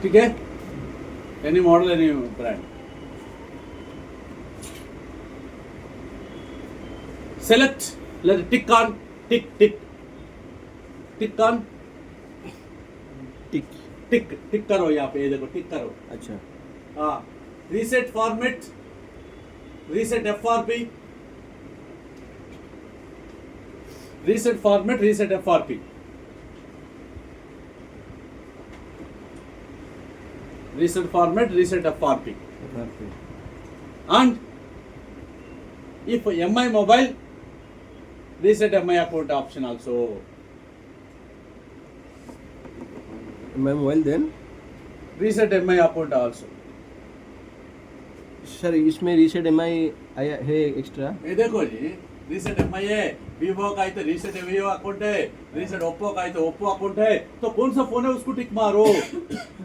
ठीक है, any model any brand. Select, let it tick on, tick, tick, tick on, टिक. टिक करो यहाँ पे, ये देखो टिक करो. अच्छा. हाँ, reset format, reset FRP, reset format, reset FRP, reset format, reset FRP, and if MI mobile, reset MI account option also. मैं mobile then. Reset MI account also. Sir इसमें रीसेट MI आया है एक्स्ट्रा. ये देखो जी, reset MI है, Vivo का है तो रीसेट वीवो अकाउंट है, रीसेट ओप्पो का है तो ओप्पो अकाउंट है. तो कौन सा फोन है उसको टिक मारो.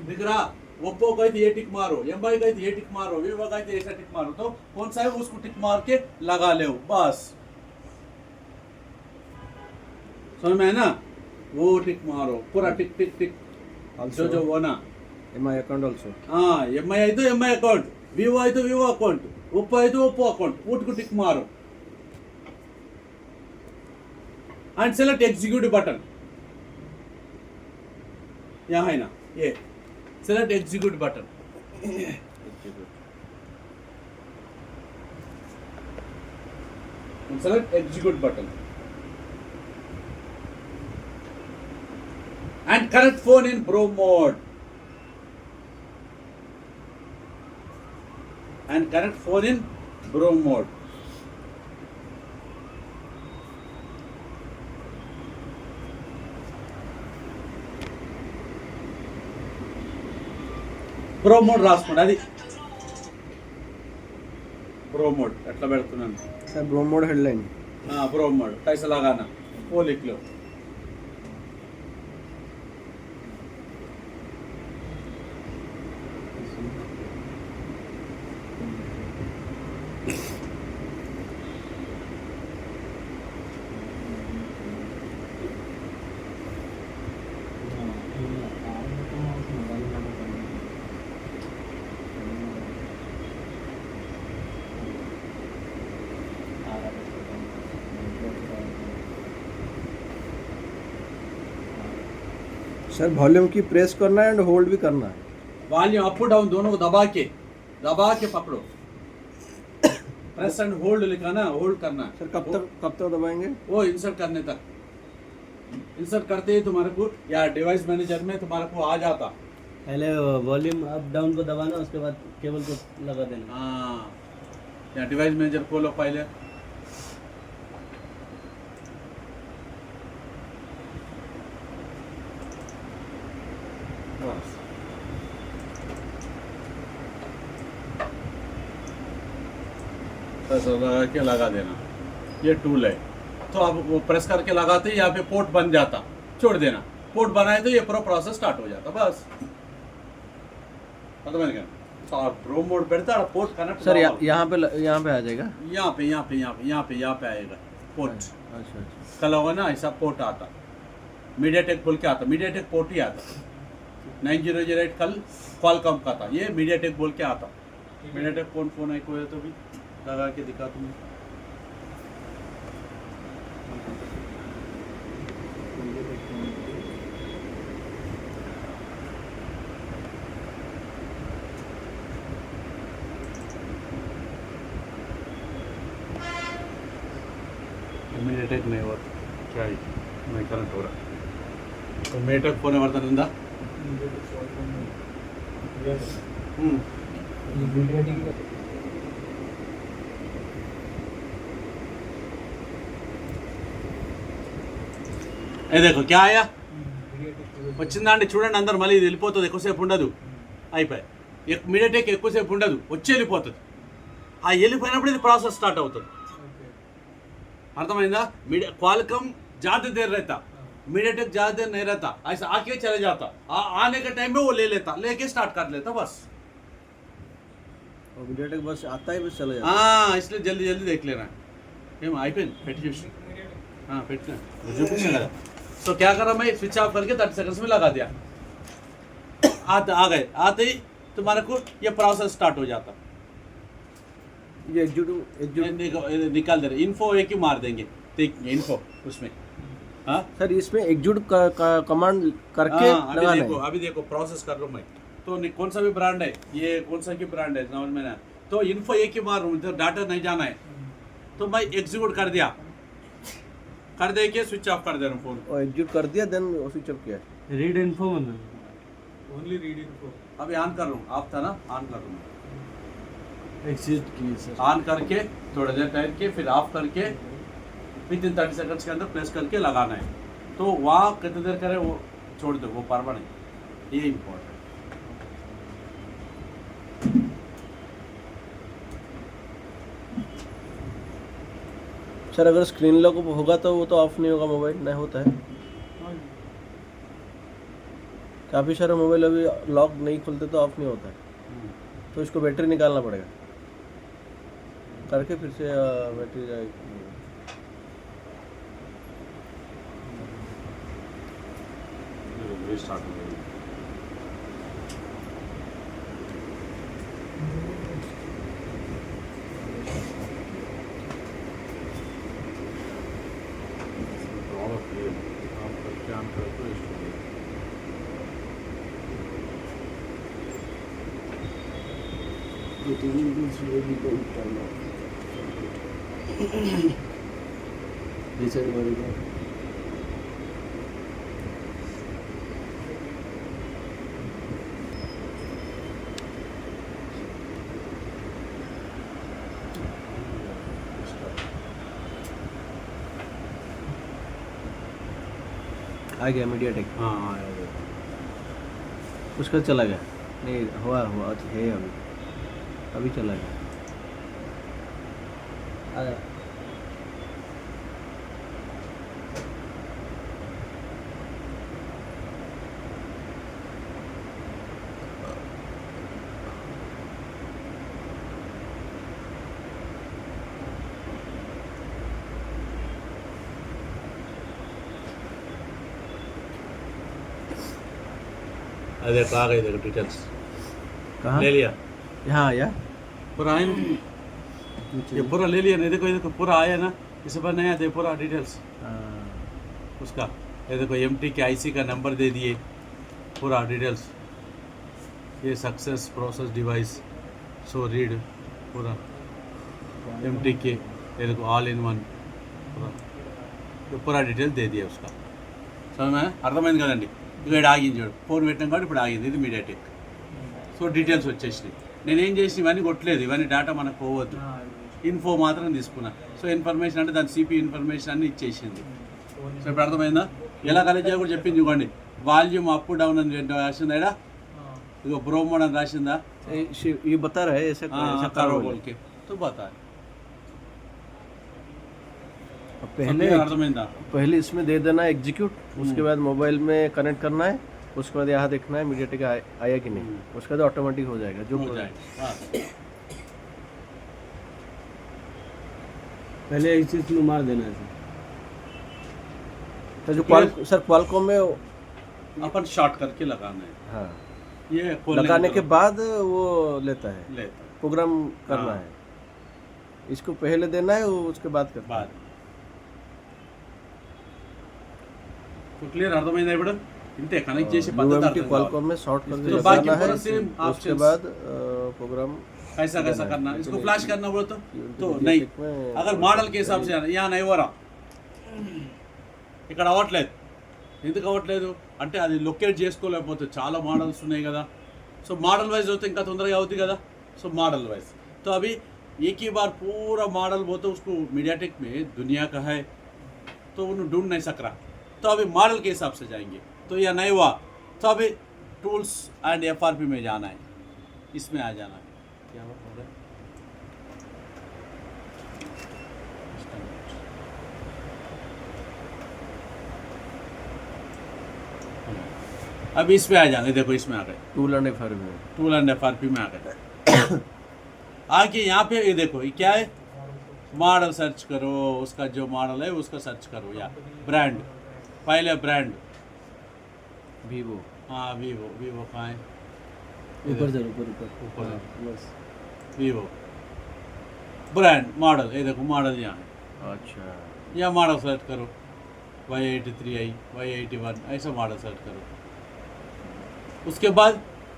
दिख रहा, ओप्पो का है तो ये टिक मारो, MI का है तो ये टिक मारो, वीवो का है तो ऐसा टिक मारो. तो कौन सा है उसको टिक मार के लगा ले बस. समझ में है ना, वो टिक मारो पूरा, टिक टिक टिक. जो वो ना MI अकाउंट ऑल्सो. हाँ, MI है तो MI अकाउंट, वीवो है तो वीवो अकाउंट, ओप्पो है तो ओप्पो अकाउंट, उनको टिक मारो. And select executive button. यहाँ है ना ये, select executive button. Select executive button and connect phone in Pro mode, and connect phone in Pro mode. Pro mode రాసుకోండి, అది Pro mode ఎట్లా పెడుతున్నాను. Sir bro mode headline. Pro mode कैसा लगाना वो लिख लो. सर वॉल्यूम की प्रेस करना है एंड होल्ड भी करना है. वॉल्यूम अप डाउन दोनों को दबा के पकड़ो. प्रेस एंड होल्ड लिखा ना, होल्ड करना. सर कब तक दबाएंगे. वो इंसर्ट करने तक. इंसर्ट करते ही तुम्हारे को या डिवाइस मैनेजर में तुम्हारे को आ जाता. पहले वॉल्यूम अप डाउन को दबाना, उसके बाद केबल को लगा देना. हाँ, या डिवाइस मैनेजर खोलो पहले. बस. ऐसा लगा के लगा देना. ये टूल है तो आप वो प्रेस करके लगाते ही यहाँ पे पोर्ट बन जाता. छोड़ देना, पोर्ट बनाए तो ये पूरा प्रोसेस स्टार्ट हो जाता. बस मतलब क्या प्रो मोड పెడతా पोर्ट कनेक्ट. सर यहाँ पे आ जाएगा. यहाँ पे आएगा पोर्ट. अच्छा. कल होगा ना ऐसा पोर्ट आता, मीडियाटेक बोल के आता, मीडियाटेक पोर्ट ही आता. 9008 कल क्वालकॉम का था, ये मीडियाटेक बोल के आता. मीडियाटेक कौन फोन है कोई तो भी लगा के दिखा तुम्हें. मीडियाटेक नहीं हुआ क्या है, नहीं करंट हो रहा. तो मीडियाटेक फोन ఎవరిదైనా ఏ देखो क्या आया వచ్చిందండి చూడండి అందరు. మళ్ళీ ఇది వెళ్ళిపోతుంది, ఎక్కువసేపు ఉండదు. అయిపోయి మీడియాటెక్ ఎక్కువసేపు ఉండదు, వచ్చి వెళ్ళిపోతుంది. ఆ వెళ్ళిపోయినప్పుడు ఇది ప్రాసెస్ స్టార్ట్ అవుతుంది. అర్థమైందా. क्वालकॉम ज़्यादा देर रहता, मीडियाटेक ज़्यादा देर नहीं रहता. ऐसा आके चले जाता, आने के टाइम में वो ले लेता, लेके स्टार्ट कर लेता बस. मीडियाटेक बस आता है बस चला जाता. हाँ, इसलिए जल्दी जल्दी देख लेना. ఏం అయిపోయింది పెట్టి చూసి పెట్టిన చూపించాను కదా. तो क्या करा मैं, स्विच ऑफ करके 30 सेकंड्स में लगा दिया. आ गए, आते ही तुम्हारे को ये प्रोसेस स्टार्ट हो जाता। ये एग्जीक्यूटिव ये निकाल दे रहे, इन्फो एक ही मार देंगे, देखिए इन्फो उसमें। हाँ सर इसमें एग्जीक्यूटिव कमांड करके हाँ, लगाना है। अभी देखो प्रोसेस कर रहा हूँ मैं। तो कौन सा भी ब्रांड है, ये कौन सा की ब्रांड है समझ में ना, तो इन्फो एक ही मार रहा हूँ, डाटा नहीं जाना है, तो मैं एग्जीक्यूट कर दिया, कर दे के स्विच ऑफ कर दे रहा हूँ फोन। और एग्जीक्यूट कर दिया देन स्विच ऑफ किया। रीड इन्फो मतलब ओनली रीड इन्फो। अभी ऑन कर रहा हूँ, ऑफ था ना, ऑन कर रहा हूँ, एग्जिट की सर। ऑन करके थोड़ा देर टाइम के फिर ऑफ करके विद इन 30 सेकंड्स के अंदर प्रेस करके लगाना है। तो वहाँ कितनी देर करे वो छोड़ दो, वो परमानेंट, ये इम्पोर्टेंट। सर अगर स्क्रीन लॉक होगा तो वो तो ऑफ नहीं होगा, मोबाइल नहीं होता है। काफ़ी सारे मोबाइल अभी लॉक नहीं खुलते तो ऑफ नहीं होता है, तो इसको बैटरी निकालना पड़ेगा, करके फिर से बैटरी जाएगी। स्टार्ट हो गई। रिचार्ज करेगा। आ गया मीडियाटेक, हाँ आया वो। उसका चला गया नहीं, हुआ है अभी चला गया। आया। अरे आ गई, देखो डिटेल्स कहाँ ले लिया, यहाँ आया। पूरा आया ना? ये पूरा ले लिया नहीं, देखो ये देखो पूरा आया ना, इस पर नहीं आते पूरा डिटेल्स उसका। ये देखो एमटी के आईसी का नंबर दे दिए, पूरा डिटेल्स, ये success process device so read, पूरा एमटी के, ये देखो ऑल इन वन, पूरा ये पूरा डिटेल दे दिया उसका। समझ में అర్థమైంది కదండి? ఇక్కడ ఆగింది చూడు, ఫోన్ పెట్టినాం కాబట్టి ఇప్పుడు ఆగింది, ఇది మీడియాటెక్. సో డీటెయిల్స్ వచ్చేసినాయి. నేనేం చేసి ఇవన్నీ కొట్టలేదు, ఇవన్నీ డేటా మనకు పోవద్దు, ఇన్ఫో మాత్రం తీసుకున్నా. సో ఇన్ఫర్మేషన్ అంటే దాని సిపి ఇన్ఫర్మేషన్ అన్ని ఇచ్చేసింది. సో ఇప్పుడు అర్థమైందా? ఎలా కలెక్ట్ చేయాలో కూడా చెప్పింది. చూడండి వాల్యూమ్ అప్ డౌన్ అని రాసిందా, ఇక్కడ ఇగో బ్రో మోడ్ అని రాసిందా, ये बता रहा है ऐसा ऐसा करो करो बोल के, तो बता पहले अर्थమైందా? पहले इसमें दे देना एग्जीक्यूट, उसके बाद मोबाइल में कनेक्ट करना है, उसके बाद यहाँ देखना है मीडियाटेक आया कि नहीं, उसके बाद ऑटोमेटिक हो जाएगा जो हो जाए। हाँ। पहले इस चीज में मार देना है तो जो सर क्वालकॉम में अपन शॉर्ट करके लगाना है, हाँ ये खोलने लगाने के मतलब बाद वो लेता है, लेता है। प्रोग्राम करना हाँ। है, इसको पहले देना है वो उसके बाद करना बाद तो क्लियर అర్థమైందా? ఇప్పుడు ఇంతే కనెక్ట్ చేసి పద్ధతి है అర్థం क्वालकॉम में शॉर्ट करके तो बाकी लगाना पूरा है, same उसके options। बाद प्रोग्राम कैसा कैसा करना, इसको फ्लैश करना बोले तो मीडियाटेक नहीं, में अगर मॉडल के हिसाब से यहाँ नहीं हो रहा, ఇక్కడ అవ్వట్లేదు. ఎందుకు అవ్వట్లేదు అంటే అది లొకేట్ చేసుకోలేకపోతే చాలా మోడల్స్ ఉన్నాయి కదా. సో मॉडल वाइज होते इनका तोंदरगा होती కదా. सो मॉडल वाइज तो अभी एक ही बार पूरा मॉडल बोलते उसको मीडियाटेक में दुनिया का है तो उन्हें ढूंढ नहीं सक रहा, तो अभी मॉडल के हिसाब से जाएंगे. तो यह नहीं हुआ तो अभी टूल्स एंड एफआरपी में जाना है, इसमें आ जाना है. क्या हो रहा है? अभी इसमें आ जाएंगे, देखो इसमें आ गए, टूल एंड एफआरपी में टूल एंड एफआरपी में आ गए. आके यहाँ पे ये देखो ये क्या है, मॉडल सर्च करो, उसका जो मॉडल है उसका सर्च करो, या ब्रांड, पहले ब्रांड, वीवो, हाँ वीवो, वीवो कहाँ है, ऊपर जरूर ऊपर ऊपर है। हाँ, बस वीवो ब्रांड मॉडल, ये देखो मॉडल यहाँ है, अच्छा या मॉडल सेलेक्ट करो Y83i Y81 ऐसा मॉडल सेलेक्ट करो। उसके बाद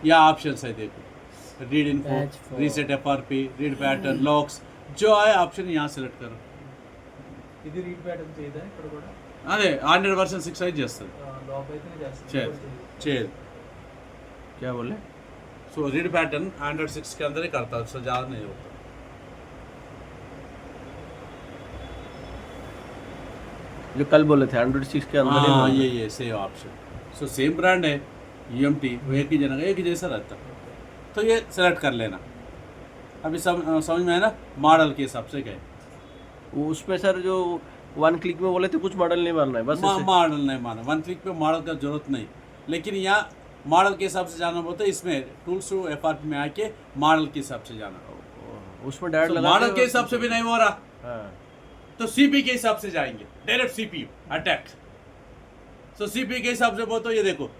यहाँ ऑप्शंस है देखो, read info, Patch for- reset FRP, read pattern, locks, जो आए ऑप्शन यहाँ सेलेक्ट करो। ఇది రీడ్ ప్యాటర్న్ చేయదా ఇక్కడ కూడా అదే 100% 6 అయితే చేస్తుంది లాక్ అయితేనే చేస్తుంది చేయదు చేయదు। क्या बोले सो रीड पैटर्न 106 के अंदर ही करता है, उससे ज़्यादा नहीं होता। जो कल बोले थे 106 के अंदर ही हाँ होगा। ये same option, so same brand है EMT, वो एक ही जगह एक ही जैसा रहता, तो ये सेलेक्ट कर लेना। अभी समझ में है ना, मॉडल के हिसाब से गए। वो उसमें सर जो 1 क्लिक में बोले थे कुछ मॉडल नहीं मारना है बस ऐसे। मॉडल नहीं माना, 1 क्लिक पे मॉडल का जरूरत नहीं, लेकिन यहाँ मॉडल के हिसाब से जाना बोलते है, इसमें टूल्स टू FRP में आके मॉडल के हिसाब से जाना। उसमें डायरेक्ट लगा मॉडल के हिसाब से भी नहीं हो रहा हाँ तो CP के हिसाब से जाएंगे, डायरेक्ट CPU अटैक। सो CP के हिसाब से बोलते हो, ये देखो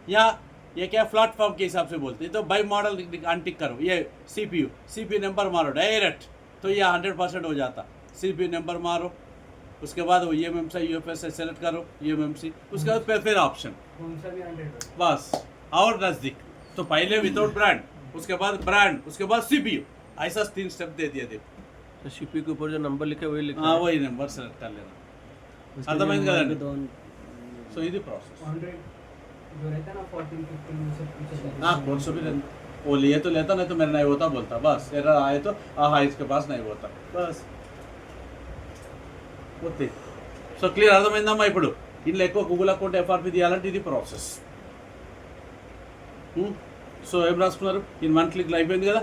यहाँ ये क्या प्लेटफॉर्म के हिसाब से बोलते हैं, तो बाई मॉडल अनटिक करो, ये CPU नंबर मारो डायरेक्ट, तो ये 100% हो जाता। CPU नंबर मारो, उसके बाद वो EMMC UFS से सेलेक्ट करो EMMC, उसके बाद फिर ऑप्शन कौन सा भी 100 बस और नज़दीक। तो पहले विदाउट ब्रांड, उसके बाद ब्रांड, उसके बाद CPU, ऐसा 3 स्टेप दे दिया। देखो तो सीपी के ऊपर जो नंबर लिखे वही लिखा हाँ है। वही नंबर सेलेक्ट कर लेना। उसके అర్థమైంది लिए కదండి? हमारे दोनों సో ఇది ప్రాసెస్। 100 जो रहता है ना 14 15 में से पूछे हाँ कौन सा भी लेना, वो लिए तो लेता, नहीं तो मेरा नहीं होता बोलता, बस एरर आए तो हाँ इसके पास नहीं होता बस పోతే। సో క్లియర్ అర్థమైందమ్మా? ఇప్పుడు ఇందులో ఎక్కువ గూగుల్ అకౌంట్ FRP తీయాలంటే ఇది ప్రాసెస్। సో ఏం రాసుకున్నారు? ఇన్ 1 క్లిక్ అయిపోయింది కదా,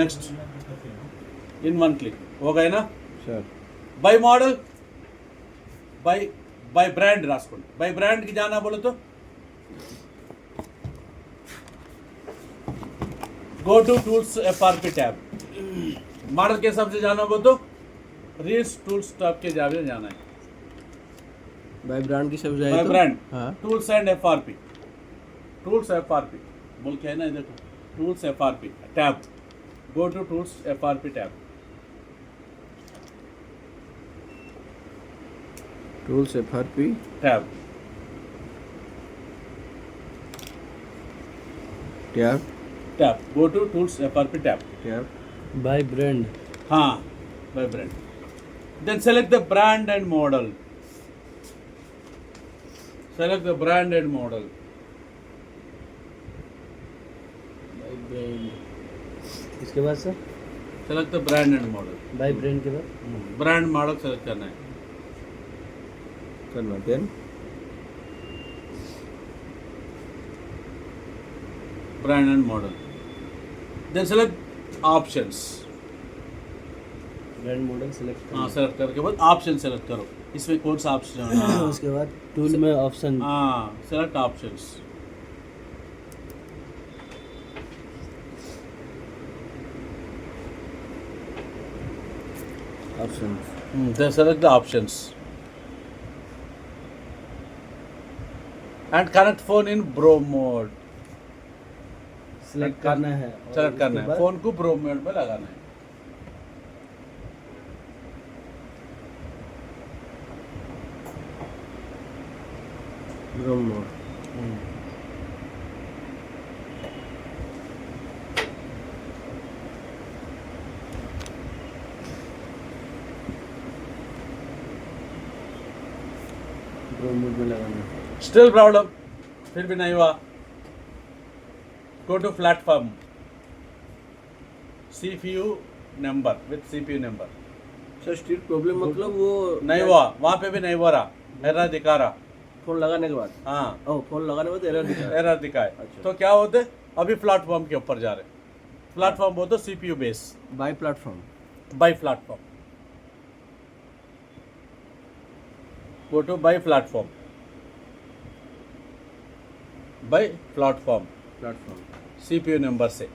నెక్స్ట్ ఇన్ 1 క్లిక్ ఓకేనా? Sir by model by brand రాసుకోండి। బై బ్రాండ్ की जाना बोलो तो go to tools FRP tab. Model के हिसाब से जाना बोलो तो रीड्स टूल्स टैब के जावे जाना है। बाय ब्रांड की सब जाए बाय तो ब्रांड हाँ tools and FRP, tools FRP बोल के है ना, देखो tools FRP tab, go to tools FRP tab. Tools FRP tab tab tab go to tools FRP tab. Tab by brand हाँ by brand, then select the brand and model, select the brand and model. By brand इसके बाद sir select the brand and model, by brand के बाद brand model select करना है। करना then brand and model, then select options. Brand model select हाँ select करके बाद ऑप्शन सेलेक्ट करो, इसमें कौन सा ऑप्शन है? उसके बाद टूल में ऑप्शन हाँ select options. Option Then select the options and connect phone in Bro mode। Select करना है और सेलेक्ट करना उसके है, बाद फोन को Bro mode में लगाना है। ब्रोमो ब्रोमो में लगाना है। स्टिल प्रॉब्लम, फिर भी नहीं हुआ, go to platform, CPU number with CPU number. Sir street problem मतलब वो नहीं हुआ, वहाँ पे भी नहीं हो रहा, एरर दिखा रहा। फोन लगाने के बाद हाँ ओ फोन लगाने के बाद एरर दिखा एरर दिखाए। अच्छा। तो क्या होते, अभी प्लेटफॉर्म के ऊपर जा रहे, प्लेटफॉर्म बोलते CPU base, by platform by platform, go to by platform, by platform platform CPU number से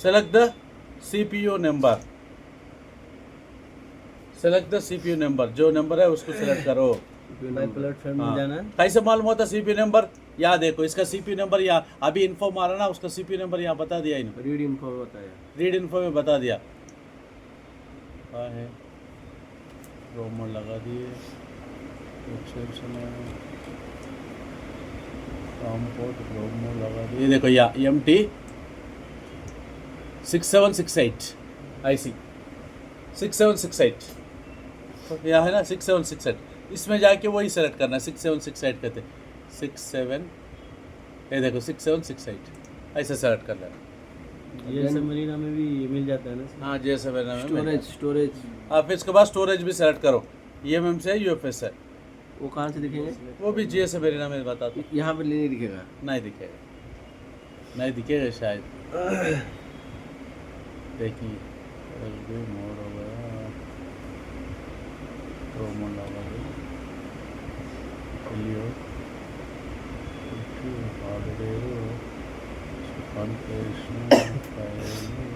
select the CPU number, select the CPU number, जो नंबर है उसको सेलेक्ट करो। बाय प्लेटफॉर्म में जाना है। कैसे मालूम होता सीपी नंबर? यहाँ देखो, इसका सीपी नंबर यहाँ अभी इन्फो मारा ना, उसका सीपी नंबर यहाँ बता दिया इन्होंने, रीड इन्फो में बताया। रीड इन्फो में बता दिया। क्या है, रोमो लगा दिए, एक्सेप्शन है, कॉम्पोर्ट रोमो लगा दिए। ये देखो यहाँ MT 6768 IC 6768, यहाँ है ना 6768, इसमें जाके वही सेलेक्ट करना है 6768 कहते 67, ये देखो 6768 ऐसे सेलेक्ट कर लेना। ये सबमरीना में भी मिल जाता है ना। हाँ जैसे मैंने स्टोरेज आप इसके बाद स्टोरेज भी सेलेक्ट करो, EMM से UFS है, वो कहाँ से दिखेंगे? वो भी GSM एरिना में बताता हूँ। यहाँ पे नहीं दिखेगा। नहीं दिखेगा, नहीं दिखेगा शायद, देखिए LB मोड हो गया, रोमो लगा दिया, लियो हार्डवेयर कॉन्फ़िगरेशन फाइल।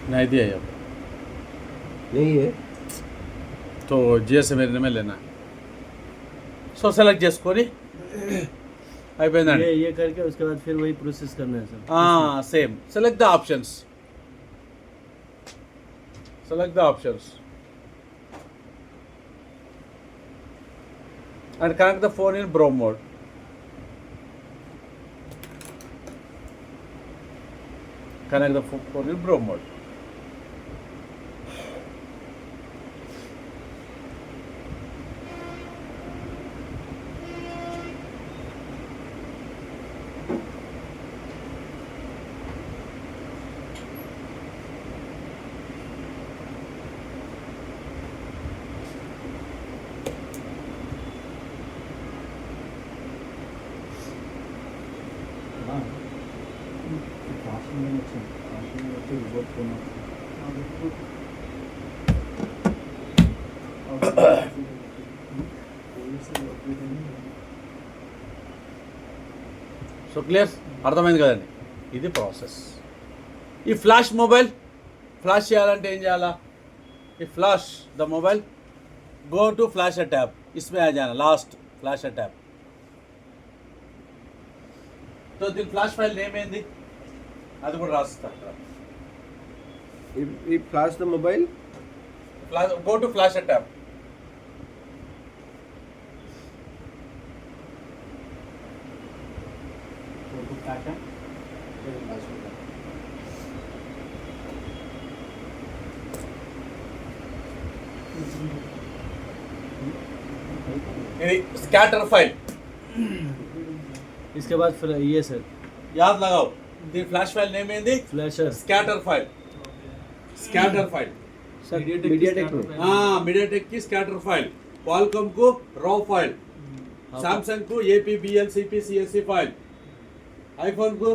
नहीं दिया ये, नहीं है तो GSM एरिना में लेना है। సో సెలెక్ట్ చేసుకొని అయిపోయిందండి। ये करके उसके बाद फिर वही प्रोसेस करना है sir. Same select the options, select the options and connect the phone in Bro mode. Connect the phone in Bro mode. So clear, అర్థమైంది కదండి, ఇది ప్రాసెస్। ఈ ఫ్లాష్ మొబైల్ ఫ్లాష్ చేయాలంటే ఏం చేయాలా? ఈ flash the mobile, go to flasher tab, इसमें आ जाना, लास्ट फ्लाशर टैब। तो దీని ఫ్లాష్ ఫైల్ నేమ్ ఏంది అది కూడా రాస్తా। ये flash the mobile, go to flasher tab, ఇది స్కాటర్ ఫైల్। इसके बाद फिर ये सर याद लगाओ, దీని ఫ్లాష్ ఫైల్ నేమ్ ఏంది? Flasher scatter file, scatter file. Sir MediaTek में मीडियाटेक की स्कैटर फाइल, क्वालकॉम को रॉ फाइल, सैमसंग को APBL CP CSC file, iPhone को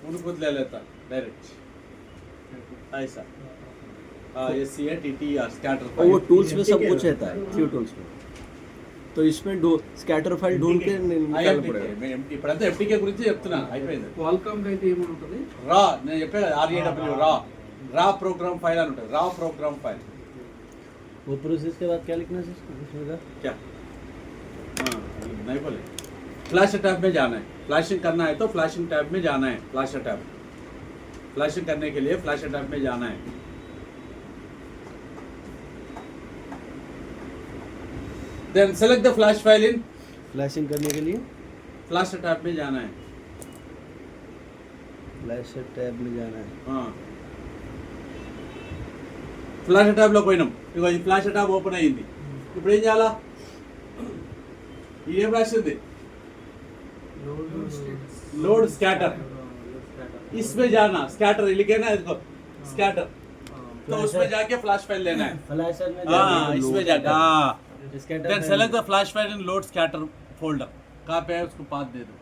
उनको ले लेता डायरेक्ट ऐसा। SCA TTR स्कैटर और वो फाइल। टूल्स में सब कुछ रहता है, क्यू टूल्स में, तो इसमें स्कैटर फाइल ढूंढ के निकालना पड़ेगा। ఇప్పుడంతా FTK గురించి చెప్తున్నా, అయిపోయింది। క్వాల్కామ్ అయితే ఏముంటుంది? రా నేను చెప్పాను RAW రా प्रोग्राम फाइल అని ఉంటుంది, రా प्रोग्राम फाइल। वो प्रोसेस के बाद क्या लिखना है सर उसमें का? क्या नहीं बोले, फ्लैशर टैब में जाना है, फ्लैशिंग करना है तो फ्लैशिंग टैब में जाना है, फ्लैशर टैब, फ्लैशिंग करने के लिए फ्लैशर टैब में जाना है। Then select the flash file in, flashing करने के लिए फ्लैशर टैब में जाना है। फ्लैशर टैब में जाना है। ఫ్లాషర్ ట్యాబ్లో పోయినాం, ఇగో ఈ ఫ్లాషర్ ట్యాబ్ ఓపెన్ అయ్యింది। ఇప్పుడు ఏం చేయాలా? ఏం రాసింది? లోడ్ స్కాటర్, इसमें जाना, स्कैटर लिखे ना इसको, स्कैटर, तो उसमें जाके फ्लैश फाइल लेना है। फ्लैशर में हाँ, इसमें जाके, हाँ, scatter then select the flash file in load scatter folder. कहाँ पे है उसको पाथ दे दो,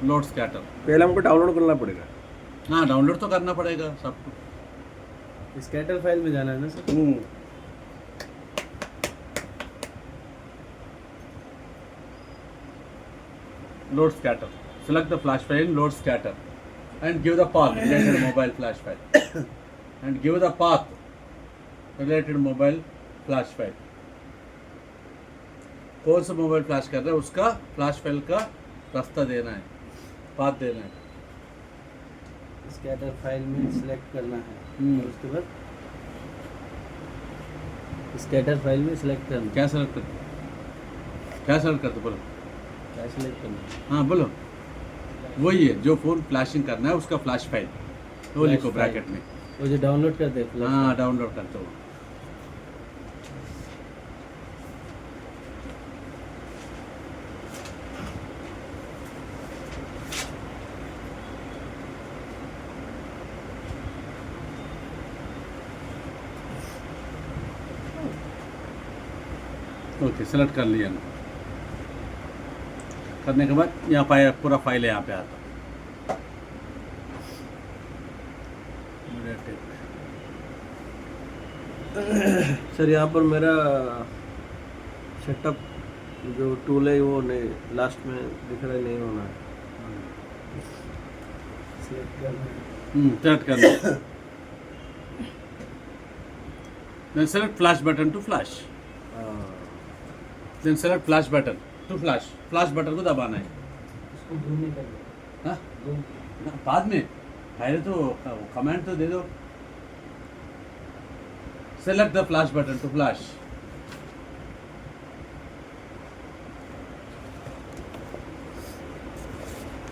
लोड स्कैटर। पहले हमको डाउनलोड करना पड़ेगा। हाँ, डाउनलोड तो करना पड़ेगा सबको। स्कैटर फाइल में जाना है ना sir. Load scatter. Select the flash file in load scatter and give the path related mobile flash file. And give the path related mobile flash file. कौन सा मोबाइल फ्लैश कर रहा है उसका फ्लैश फाइल का रास्ता देना है, पाथ देना है। स्कैटर फाइल में सिलेक्ट करना है और उसके बाद स्कैटर फाइल में सिलेक्ट करना है। क्या सेलेक्ट करते, क्या सेलेक्ट करते बोलो। क्या सिलेक्ट करना है? हाँ बोलो, वही है जो फोन फ्लैशिंग करना है उसका फ्लैश फाइल, वो Flash लिखो file। ब्रैकेट में। वो जो डाउनलोड करते हैं flash हाँ, डाउनलोड करते हो। ओके, सेलेक्ट कर लिया ना। करने के बाद यहाँ पे पूरा फाइल है, यहाँ पे आता। सर यहाँ पर मेरा सेटअप जो टूल है वो नहीं, लास्ट में दिख रहा है, नहीं होना है। सिलेक्ट करना है। सेलेक्ट कर लिया। Then select flash button to flash. Then select flash button to flash. Flash button को दबाना है। उसको ढूंढने कर लो। हाँ? ढूंढ। बाद में पहले तो कमेंट तो दे दो। Select the flash button to flash.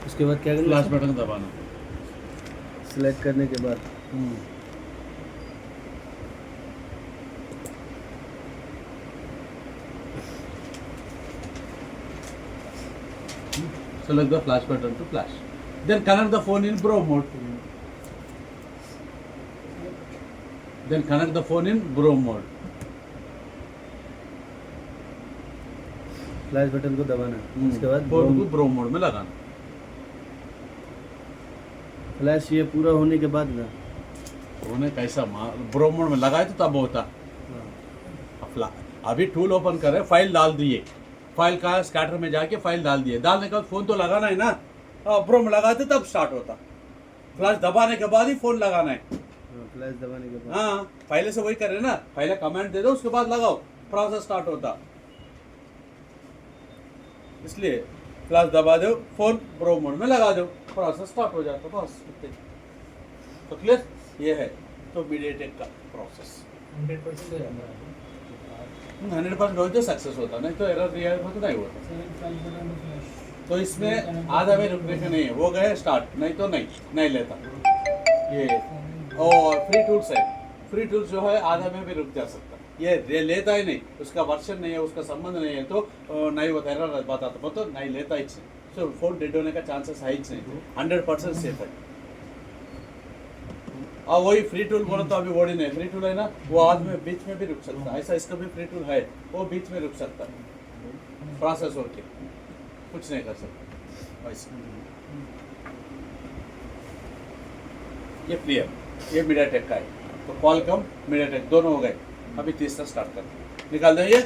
उसके बाद क्या करना फ्लैश है? बटन दबाना। सिलेक्ट करने के बाद Select the flash button to flash. Then connect the phone in Bro mode. Then connect the phone in Bro mode. Flash button को दबाना है। उसके बाद फोन को Bro mode में लगाना। फ्लैश ये पूरा होने के बाद ना उन्हें कैसा Bro mode में लगाए तो तब होता। अभी टूल ओपन करे, फाइल डाल दिए, फाइल का स्कैटर में जाके फाइल डाल दिए, डालने के बाद फोन तो लगाना है ना। Bro में लगाते तब स्टार्ट होता। फ्लैश दबाने के बाद ही फोन लगाना है। फ्लैश दबाने के बाद हाँ, पहले से वही करे ना, पहले कमेंट दे दो उसके बाद लगाओ, प्रोसेस स्टार्ट होता। इसलिए फ्लैश दबा दो, फोन Bro मोड में लगा दो, प्रोसेस स्टार्ट हो जाता। बस इतने। तो क्लियर ये है तो मीडियाटेक का प्रोसेस 100% हो जाता है। 100% हो तो सक्सेस होता, नहीं तो एरर रियल हो तो नहीं होता। Select file button to flash. तो इसमें आधा में रुकने का नहीं है, वो गए स्टार्ट, नहीं तो नहीं लेता ये। और फ्री टूल्स है, फ्री टूल्स जो है आधा में भी रुक जा सकता, ये लेता ही नहीं, उसका वर्जन नहीं है, उसका संबंध नहीं है तो नहीं होता, एरर बताता तो नहीं लेता ही नहीं। सो फोन डेड होने का चांसेस है ही नहीं, 100% सेफ है। और वही फ्री टूल बोलो तो अभी वर्ड ही नहीं, फ्री टूल है ना, वो आज में बीच में भी रुक सकता है, ऐसा इसका भी फ्री टूल है, वो बीच में रुक सकता है प्रोसेस होके, कुछ नहीं कर सकता ऐसा। ये क्लियर, ये मीडियाटेक का है। तो क्वालकॉम मीडियाटेक दोनों हो गए, अभी तीसरा स्टार्ट करते हैं, निकाल दो ये।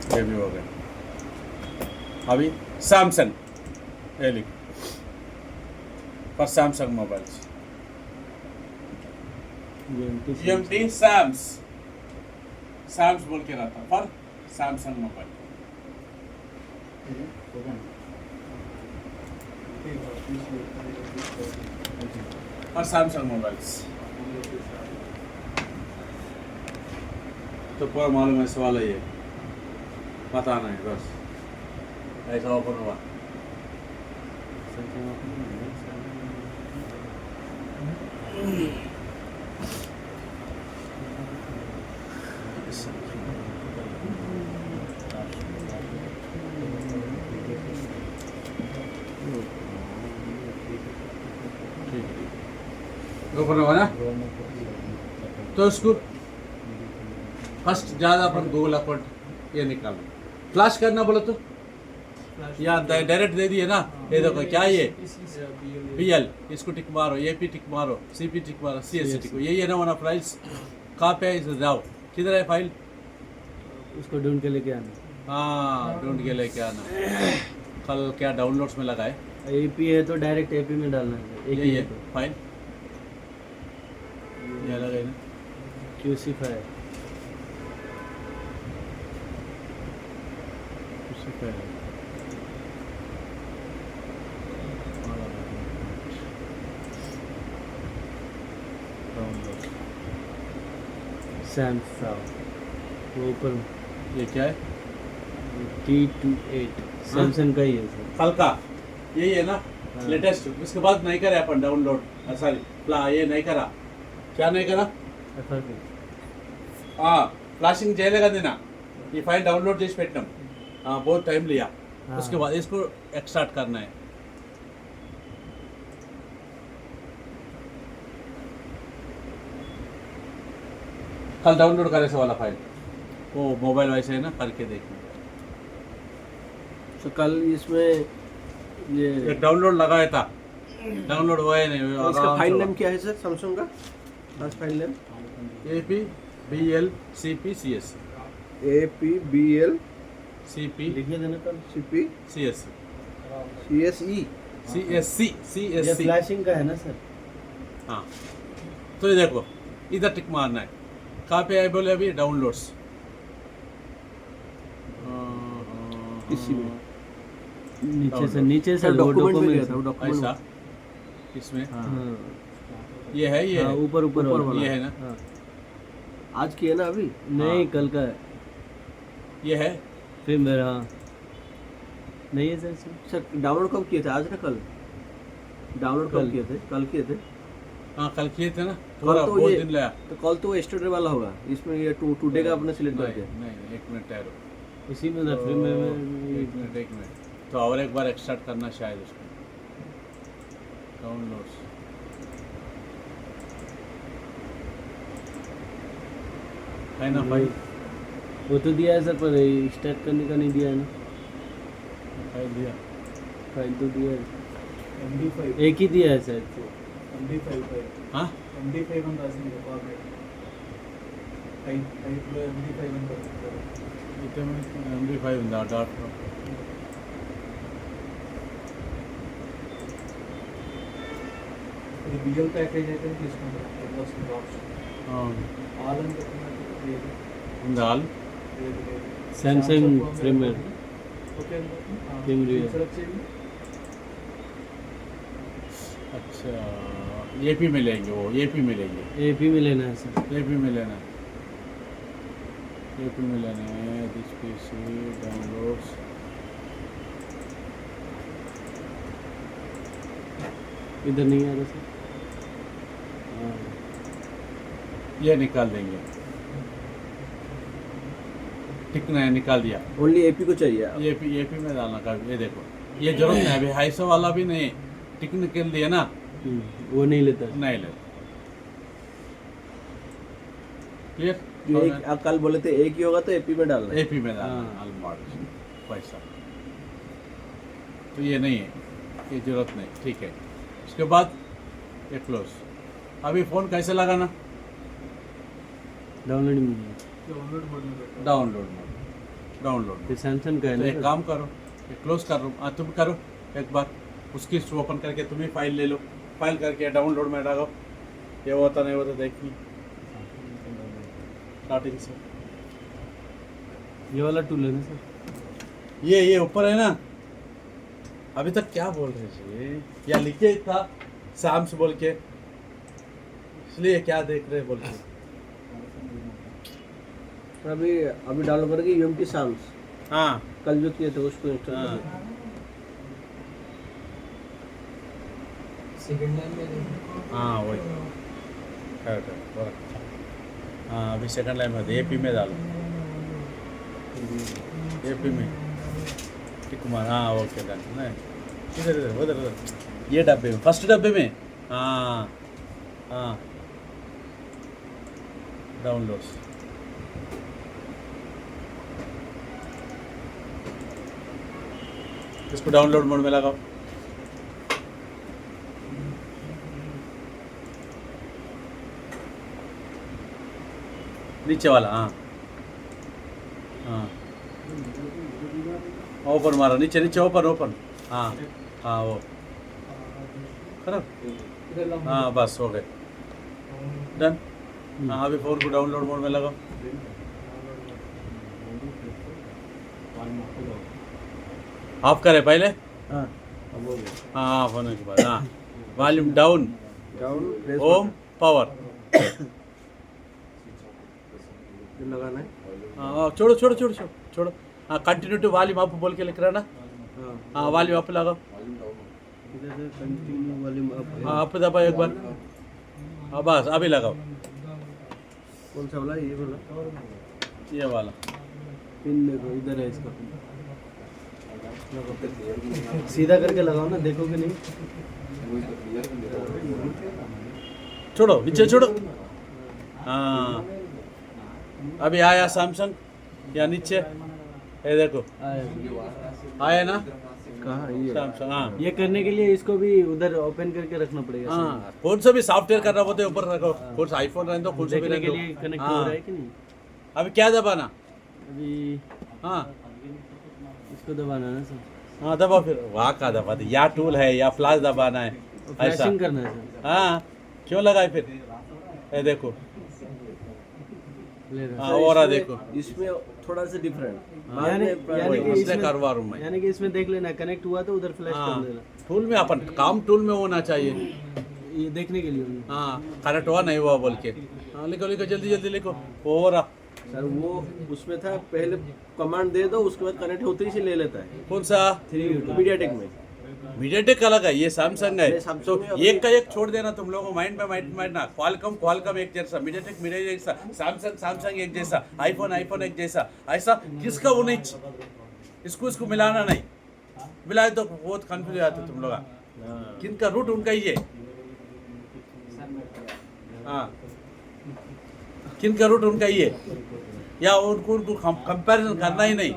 ये भी हो गए। अभी सैमसंग, ये लिख for Samsung mobiles, UMT Sams बोल के रहता फॉर सैमसंग मोबाइल और सैमसंग मोबाइल्स तो पूरा मालूम है सवाल है ये पता नहीं बस ऐसा ओपन हुआ ओपन हुआ ना तो उसको फर्स्ट ज़्यादा अपन गूगल अकाउंट ये निकालना फ्लैश करना बोला तो या डायरेक्ट दे दिए ना ये देखो क्या ये BL इसको टिक मारो AP टिक मारो CP टिक मारो CS टिक यही है ना वन फाइल्स कहाँ पे है इसे जाओ किधर है फाइल उसको ढूंढ के लेके आना। हाँ ढूंढ के लेके आना कल क्या डाउनलोड्स में लगा है AP है तो डायरेक्ट AP में डालना है। एक यही ही है तो फाइल ये अलग है ना QC फाइल उससे पहले सैमसंग वो ऊपर ये क्या है T28 सैमसंग का ही है सर। कल का यही है ना हाँ। लेटेस्ट उसके बाद नहीं करे अपन डाउनलोड सॉरी ये नहीं करा क्या नहीं करा FRP ఫ్లాషింగ్ చేయలే కదా ये फाइल डाउनलोड చేసి పెట్టినాం बहुत टाइम लिया हाँ। उसके बाद इसको एक्सट्रैक्ट करना है कल डाउनलोड करे से वाला फाइल वो मोबाइल वैसे है ना करके देखना तो कल इसमें ये एक डाउनलोड लगाया था डाउनलोड हुआ ही नहीं इसका आराम फाइल से नेम क्या है सर सैमसंग का last file name AP BL CP CS APBL CP लिखिए देना कल। CP CS CSE CSC ये CSC फ्लैशिंग का है ना सर। हाँ तो ये देखो इधर टिक मारना है कहाँ पे है बोले अभी डाउनलोड्स इसी में नीचे से सर वो डॉक्यूमेंट में गया डॉक्यूमेंट था वो डॉक्यूमेंट ऐसा इसमें हाँ ये है ये हाँ, है। ऊपर ऊपर ऊपर वाला। वाला। ये है ना हाँ। आज की है ना अभी नहीं हाँ। कल का है ये है फिर मेरा हाँ नहीं है सर इसमें। सर डाउनलोड कब किए थे आज ना कल डाउनलोड कल। कब किए थे कल किए थे हाँ कल किए थे ना थोड़ा तो बहुत ये- दिन लगा तो कल तो एस्टरडे वाला होगा इसमें ये टुडे का आपने सिलेक्ट कर नहीं दिया नहीं एक मिनट ठहरो इसी में था फिर एक मिनट तो और एक बार एक्सट्रैक्ट करना शायद उसको डाउनलोड्स है ना भाई वो तो दिया है सर पर स्टार्ट करने का नहीं दिया है ना। फाइल दिया फाइल तो दिया है MD5 एक ही दिया है सर। MD5 हाँ MD5 అని రాసింది ఫార్మాట్ టైప్లో MD5 అని రాసింది ఇదే MD5 ఉందా డాట్ ఇది బిఎల్ ప్యాకేజ్ అయితే తీసుకుంటాం అది వస్తుంది ఆప్షన్ ఆల్ అని చెప్పినట్టు లేదు ఉందా ఆల్ లేదు లేదు Samsung Premier okay Premier. Select చేయండి अच्छा AP में लेंगे वो AP में लेंगे AP में लेना है सर। AP में लेना है AP में लेना है दिस PC डाउनलोड्स इधर नहीं आ रहा सर। हाँ ये निकाल देंगे ठीक नहीं निकाल दिया ओनली एपी को चाहिए AP में डालना का ये देखो ये जरूरत नहीं अभी 250 वाला भी नहीं टिक निकल दिया ना वो नहीं लेता। नहीं ले क्लियर जो एक आप कल बोले थे एक ही होगा तो एपी में डालना है AP में डालना हाँ। अलमार्ट पैसा तो ये नहीं है ये जरूरत नहीं ठीक है उसके बाद ये क्लोज अभी फ़ोन कैसे लगाना डाउनलोड में డౌన్లోడ్ మోడ్ में పెట్టాలి डाउनलोड डाउनलोड फिर सैमसंग का है तो ना एक सर? काम करो ये क्लोज कर लो तुम करो एक बार उसकी ओपन करके तुम ही फाइल ले लो फाइल करके डाउनलोड में डालो ये होता नहीं होता देखिए स्टार्टिंग से ये वाला टूल है ना सर? ये ऊपर है ना, अभी तक क्या बोल रहे थे, या लिखे था सैम्स बोल के, इसलिए क्या देख रहे बोल के। अभी अभी डाउनलोड करके यूएमटी साम्स हाँ कल जो किए थे उसको इंस्टॉल हाँ। कर सेकंड लाइन में नहीं। हाँ वही करेक्ट है, बराबर। हाँ अभी सेकंड लाइन में एपी में डालो, एपी में टिक मार। हाँ ओके डन। नहीं इधर इधर उधर उधर, ये डब्बे में, फर्स्ट डब्बे में। हाँ हाँ डाउनलोड्स। इसको डाउनलोड मोड में लगाओ। नीचे वाला, हाँ हाँ ओपन मारो, नीचे नीचे ओपन ओपन। हाँ हाँ वो खराब। इधर लाओ। हाँ बस हो गए, डन। हाँ अभी फ़ोन को डाउनलोड मोड में लगाओ। ऑफ करे पहले। हाँ हाँ फोन के बाद, हाँ volume down, down press home power. Button लगाना है। हाँ छोड़ो छोड़ो छोड़ो छोड़ो छोड़ो। हाँ कंटिन्यू टू वॉल्यूम अप बोल के लिख रहा ना। हाँ हाँ वॉल्यूम अप लगाओ। इधर से कंटिन्यू वॉल्यूम अप। हाँ अप दबाओ एक बार। हाँ बस अभी लगाओ कौन सा वाला? ये वाला ये वाला। पिन देखो, इधर है इसका पिन। सीधा करके लगाओ ना, देखोगे नहीं। छोड़ो नीचे छोड़ो। हाँ अभी आया सैमसंग या नीचे, ये देखो आया ना कहाँ ये? सैमसंग। हाँ ये करने के लिए इसको भी उधर ओपन करके रखना पड़ेगा। हाँ कौन सा भी सॉफ्टवेयर करना होता है ऊपर रखो, कौन सा आईफोन रहने दो, कौन सा भी देखने रहने के लिए दो। कनेक्ट हो हाँ रहा है कि नहीं। अभी क्या दबाना? अभी हाँ इसको दबाना है ना सर। हाँ दबाओ फिर। वाह का दबा दे, या टूल है या फ्लैश दबाना है ऐसा। फ्लैशिंग करना है सर। हाँ क्यों लगाए फिर? ये देखो ले रहा हाँ और आ देखो। इसमें थोड़ा सा डिफरेंट। यानी कि इसलिए इसमें- करवा रहा हूँ मैं। यानी कि इसमें देख लेना, कनेक्ट हुआ तो उधर फ्लैश हाँ कर देना। टूल में अपन काम टूल में होना चाहिए। ये देखने के लिए। हाँ कनेक्ट हुआ नहीं हुआ बोल के। हाँ लिखो लिखो जल्दी जल्दी लिखो। हो रहा सर वो उसमें था, पहले कमांड दे दो उसके बाद कनेक्ट होते ही से ले लेता है। कौन सा? मीडियाटेक में। मीडियाटेक अलग है, ये सैमसंग है। नहीं, Samsung तो में अभी- एक का एक छोड़ देना तुम लोगों को, माइंड में माइंड ना। क्वालकॉम एक जैसा, मीडियाटेक जैसा, सैमसंग एक जैसा, आईफोन एक जैसा, ऐसा किसका वो नहीं। इसको मिलाना नहीं, मिलाए तो बहुत कंफ्यूज आते तुम लोग। किनका रूट उनका ही है। हाँ किनका रूट उनका ही है, या उनको कंपैरिजन करना ही नहीं।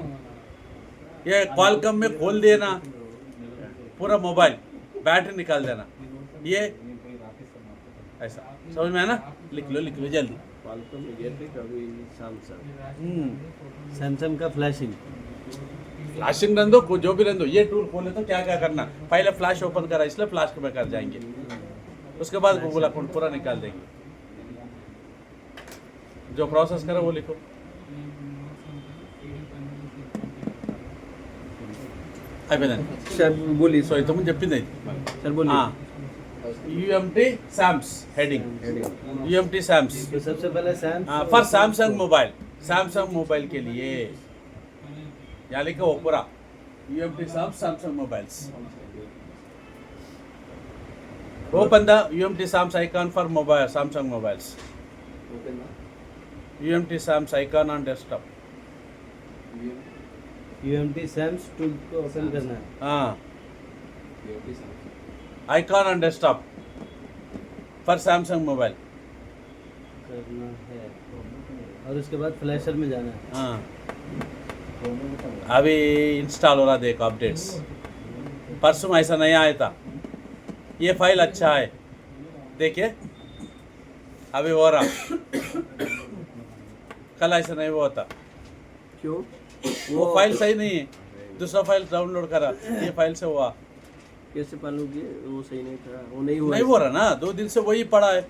ये क्वालकॉम में खोल देना पूरा मोबाइल, बैटरी निकाल देना, ये ऐसा समझ में है ना। लिख लो जल्दी। क्वालकॉम मीडियाटेक अभी सैमसंग। सैमसंग का फ्लैशिंग। फ्लैशिंग रन दो, जो भी रन दो। ये टूल खोले तो क्या क्या करना, पहले फ्लैश ओपन करा, इसलिए फ्लैश में कर जाएंगे, उसके बाद गूगल अकाउंट पूरा निकाल देंगे। जो प्रोसेस करो वो लिखो। అయిపోయిందండి. सर बोलिए సో ఇంతకుముందు చెప్పింది ఇది. सर बोलिए। UMT Sams heading, UMT Sams तो सबसे पहले फॉर सैमसंग मोबाइल के लिए यहाँ लिखो पूरा UMT Samsung mobiles. Open the UMT Sams icon for mobile Samsung mobiles. UMT Sams icon on desktop. UMT Sams tool को ओपन करना है। हाँ icon on desktop for Samsung mobile. करना है और उसके बाद फ्लैशर में जाना है। हाँ अभी इंस्टॉल हो रहा, देखो अपडेट्स। परसों ऐसा नहीं आया था, ये फाइल अच्छा है, देखिए अभी हो रहा। कल ऐसा नहीं हुआ था, क्यों? वो फाइल सही नहीं है, दूसरा फाइल डाउनलोड करा, ये फाइल से हुआ। कैसे पालू कि वो सही नहीं था? वो नहीं हुआ। नहीं हो रहा ना, 2 दिन से वही पड़ा है।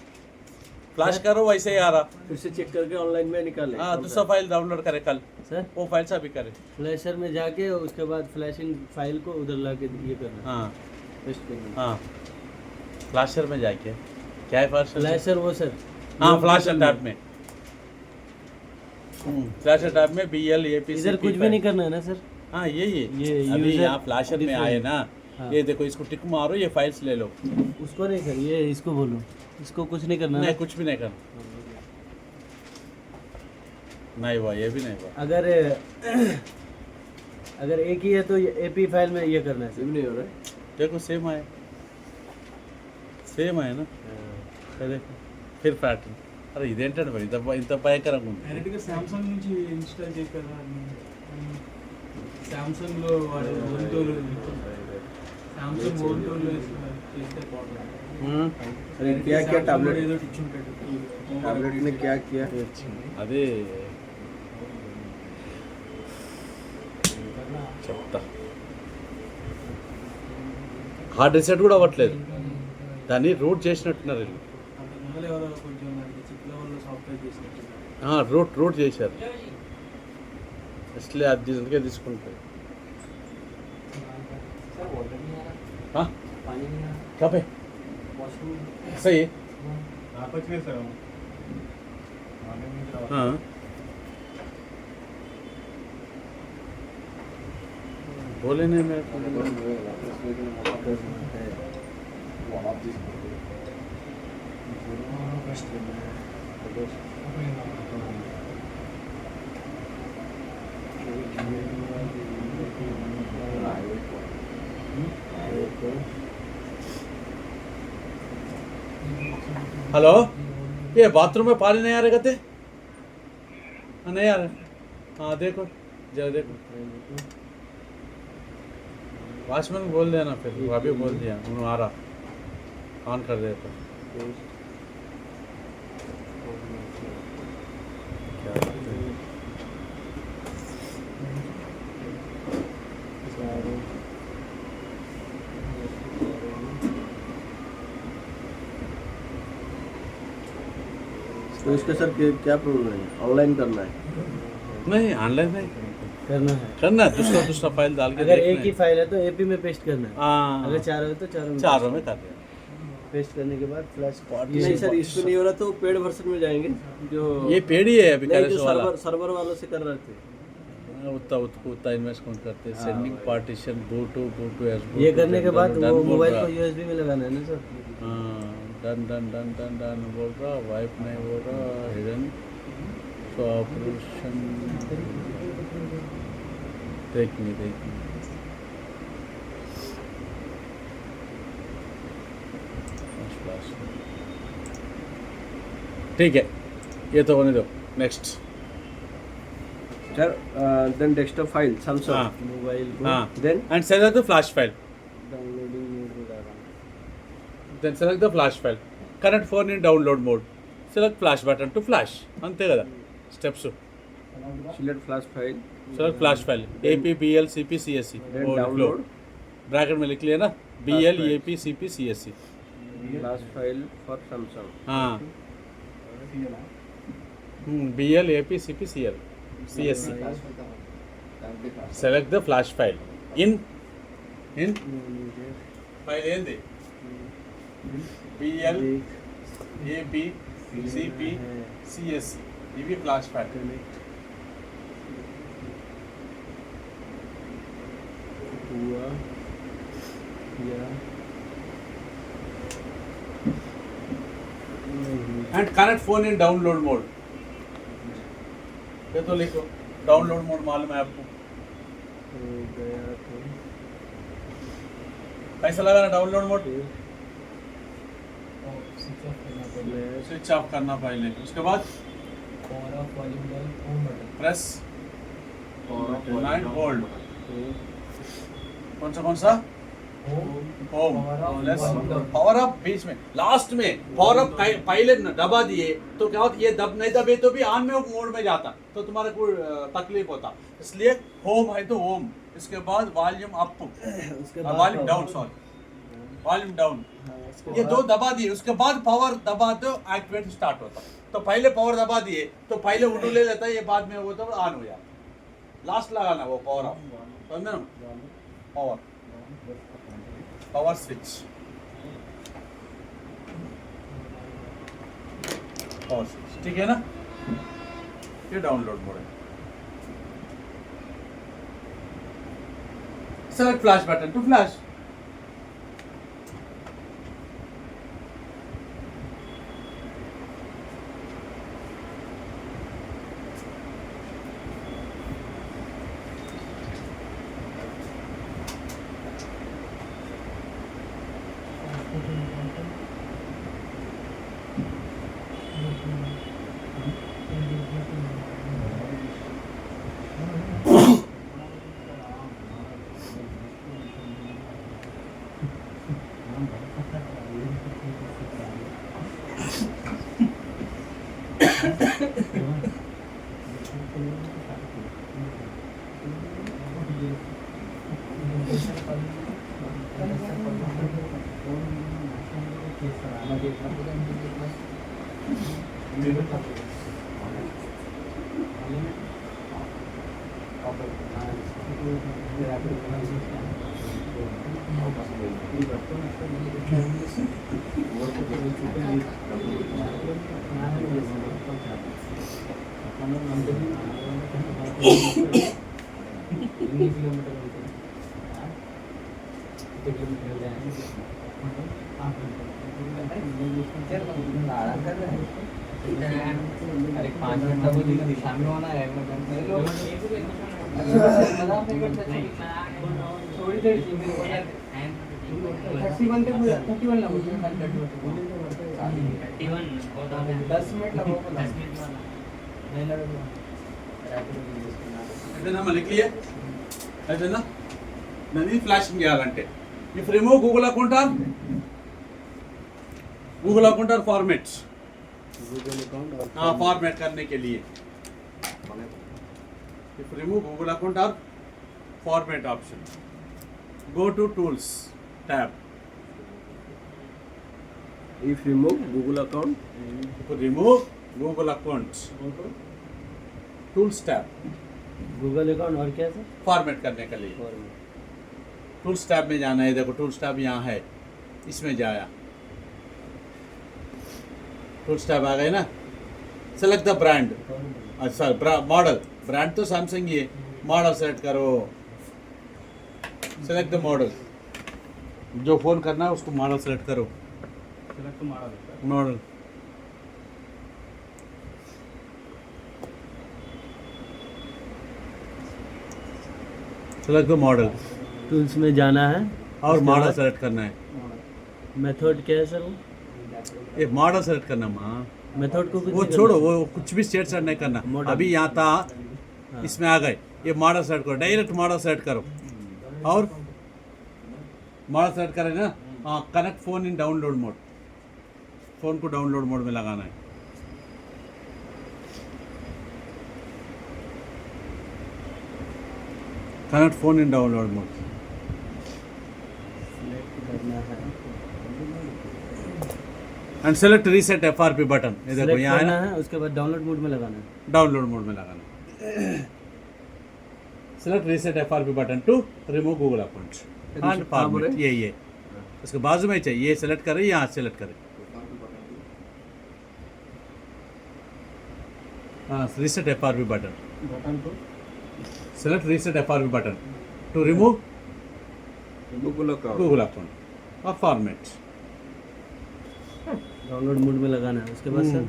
फ्लैश करो वैसे ही आ रहा। फिर से चेक करके ऑनलाइन में निकाले। हाँ दूसरा फाइल डाउनलोड करे कल। सर वो फाइल से अभी करे। फ्लैशर में जाके उसके बाद फ्लैशिंग फाइल को उधर ला के ये करना है, हाँ पेस्ट करना है। हाँ फ्लैशर में जाके क्या है फ्लैशर? फ्लैशर वो सर हाँ फ्लैशर टैब में, फ्लैशर टैब में BLAPC इधर कुछ भी नहीं करना है ना सर। हाँ ये अभी user यहाँ फ्लैशर में different। आए ना, हाँ। ये देखो इसको टिक मारो, ये फाइल्स ले लो। उसको नहीं सर, ये इसको बोलो, इसको कुछ नहीं करना नहीं ना। कुछ भी नहीं करना, नहीं हुआ, ये भी नहीं हुआ। अगर एक ही है तो AP फाइल में ये करना है सर। सेम नहीं हो रहा है। देखो सेम आए ना, ये देखो फिर पैटर्न। अरे ఇదేంటండి మరి ఇంత భయంకరంగా ఉంది. డైరెక్ట్గా సామ్సంగ్ నుంచి ఇన్స్టాల్ చేసి కదా సామ్సంగ్లో వాడు own tool Samsung own tool చేస్తే బాగుంటుంది. अरे क्या क्या टैबलेट ఏదో ఇచ్చి ఉంటాడు टैबलेट ने क्या किया? అదే చెప్తా. హార్డ్ రీసెట్ కూడా అవ్వట్లేదు, దాన్ని రూట్ చేసినట్టున్నారు వీళ్ళు. ముందర ఎవరో కొంచెం చిప్ లెవెల్లో సాఫ్ట్వేర్ చేసినట్టు రూట్ చేశారు, इसलिए అది అందుకే తీసుకుంటారు. हाँ क्या पे सही है. हाँ बोले नहीं मेरे को. हेलो, ये बाथरूम में पानी नहीं आ रहे कहते? हाँ नहीं आ रहा. हाँ देखो जरा देखो, वॉचमैन को बोल देना, फिर वो अभी बोल दिया उन्होंने आ रहा, ऑन कर देता. क्या करते हैं? तो इसका सर क्या प्रॉब्लम है? ऑनलाइन करना है? नहीं ऑनलाइन नहीं करना है। करना है, दूसरा फाइल डाल के अगर देखना एक ही है. फाइल है तो AP में पेस्ट करना है। हाँ अगर चारों है तो चारों में चारों में कर दिया. पेस्ट करने के बाद फ्लैश नहीं सर, इसमें नहीं हो रहा तो पेड वर्जन में जाएंगे जो ये पेड़ ही है अभी नहीं, कैरेस जो वाला. सर्वर वालों से कर रहे थे. उतना इन्वेस्ट कौन करते हैं? सेंडिंग पार्टीशन बूटू एस ये करने के बाद वो मोबाइल को USB में लगाना है ना sir. Done done done done done बोल रहा, वाइप नहीं बोल रहा, हिडन तो ऑपरेशन देखनी. ठीक है, ये तो होने दो. Next. Sir then desktop file हाँ सैमसंग मोबाइल को हाँ then and select the flash file. Downloading mode में लगा रहा हूँ। Then select the flash file. Current phone in download mode. Select flash button to flash. అంతే కదా steps. Select flash file Select flash file. AP BL CP CSC. Then वो लिख लो. Download bracket में लिख लिया ना, BL AP CP CSC. Flash file for Samsung. हाँ BL AP CP CSC. Select the flash file. In file ఏంది? BL AP CP CSC. ఇవి flash file. हुआ या And connect phone in download mode. ये तो लिखो डाउनलोड मोड मालूम है आपको? हो गया तो कैसा लगा ना डाउनलोड मोड? फिर स्विच ऑफ करना पड़ेगा. स्विच ऑफ करना पहले, उसके बाद power off volume down home button. Press और 9 होल्ड. तो कौन सा home home plus volume down. Power up बीच में लास्ट में पावर अप पहले दबा दिए तो क्या होता, ये दब नहीं दबे तो भी ऑन में मोड में जाता तो तुम्हारे को तकलीफ होता. इसलिए होम है तो होम, इसके बाद वॉल्यूम अप, उसके volume down, sorry volume down. ये दो दबा दिए, उसके बाद पावर दबा दो, एक्टिवेट स्टार्ट होता. तो पहले पावर दबा दिए तो पहले उठू ले लेता, ये बाद में वो तो ऑन हो जाता. लास्ट लगाना वो पावर ऑफ, समझे ना? पावर स्विच, पावर स्विच, ठीक है ना? ये डाउनलोड मोड है। Select flash button to flash. अरे 5 मिनट तक मुझे दिशा में होना है थोड़ी देर 31 तक 31 लगो 10 मिनट लगो 10 मिनट नहीं लगेगा ఏదైనా మనకి క్లియర్ అయిపోయిందా? దాన్ని ఫ్లాషింగ్ చేయాలంటే if remove Google account or formats Google account और हाँ फॉर्मेट करने के लिए इफ रिमूव गूगल अकाउंट और format option go to tools tab if remove Google account if remove Google account tools tab Google account और क्या sir? Format करने के लिए टूल्स टैब में जाना है। देखो टूल्स टैब यहाँ है, इसमें जाया टूल्स टैब आ गए ना। सेलेक्ट द ब्रांड, अच्छा मॉडल, ब्रांड तो सैमसंग ही है, मॉडल सेलेक्ट करो। सेलेक्ट द मॉडल, जो फ़ोन करना है उसको मॉडल सेलेक्ट करो। Select model select the model tools में जाना है और उसके मॉडल बाद सेलेक्ट करना है। मेथड क्या है सर? वो ये मॉडल सेलेक्ट करना माँ, मेथड को कुछ वो नहीं छोड़ो, करना। वो कुछ भी स्टेट सेट नहीं करना। मॉडल। अभी यहाँ था, हाँ। इसमें आ गए, ये मॉडल सेट करो, डायरेक्ट मॉडल सेट करो। और मॉडल सेट करें ना, हाँ कनेक्ट फ़ोन इन डाउनलोड मोड, फ़ोन को डाउनलोड मोड में लगाना है। कनेक्ट फ़ोन इन डाउनलोड मोड, Select करना है। And select reset FRP button. ये देखो Select यहाँ है करना ना, है, उसके बाद डाउनलोड मोड में लगाना है। डाउनलोड मोड में लगाना। Select reset FRP button to remove Google account and कहाँ फॉर्मेट। बोले? ये उसके बाजू में ही चाहिए, ये सेलेक्ट करें, यहाँ सेलेक्ट करें। हाँ रीसेट FRP बटन, बटन को select reset FRP button to remove Google account Google account और फॉर्मेट। डाउनलोड मोड में लगाना है, उसके बाद सर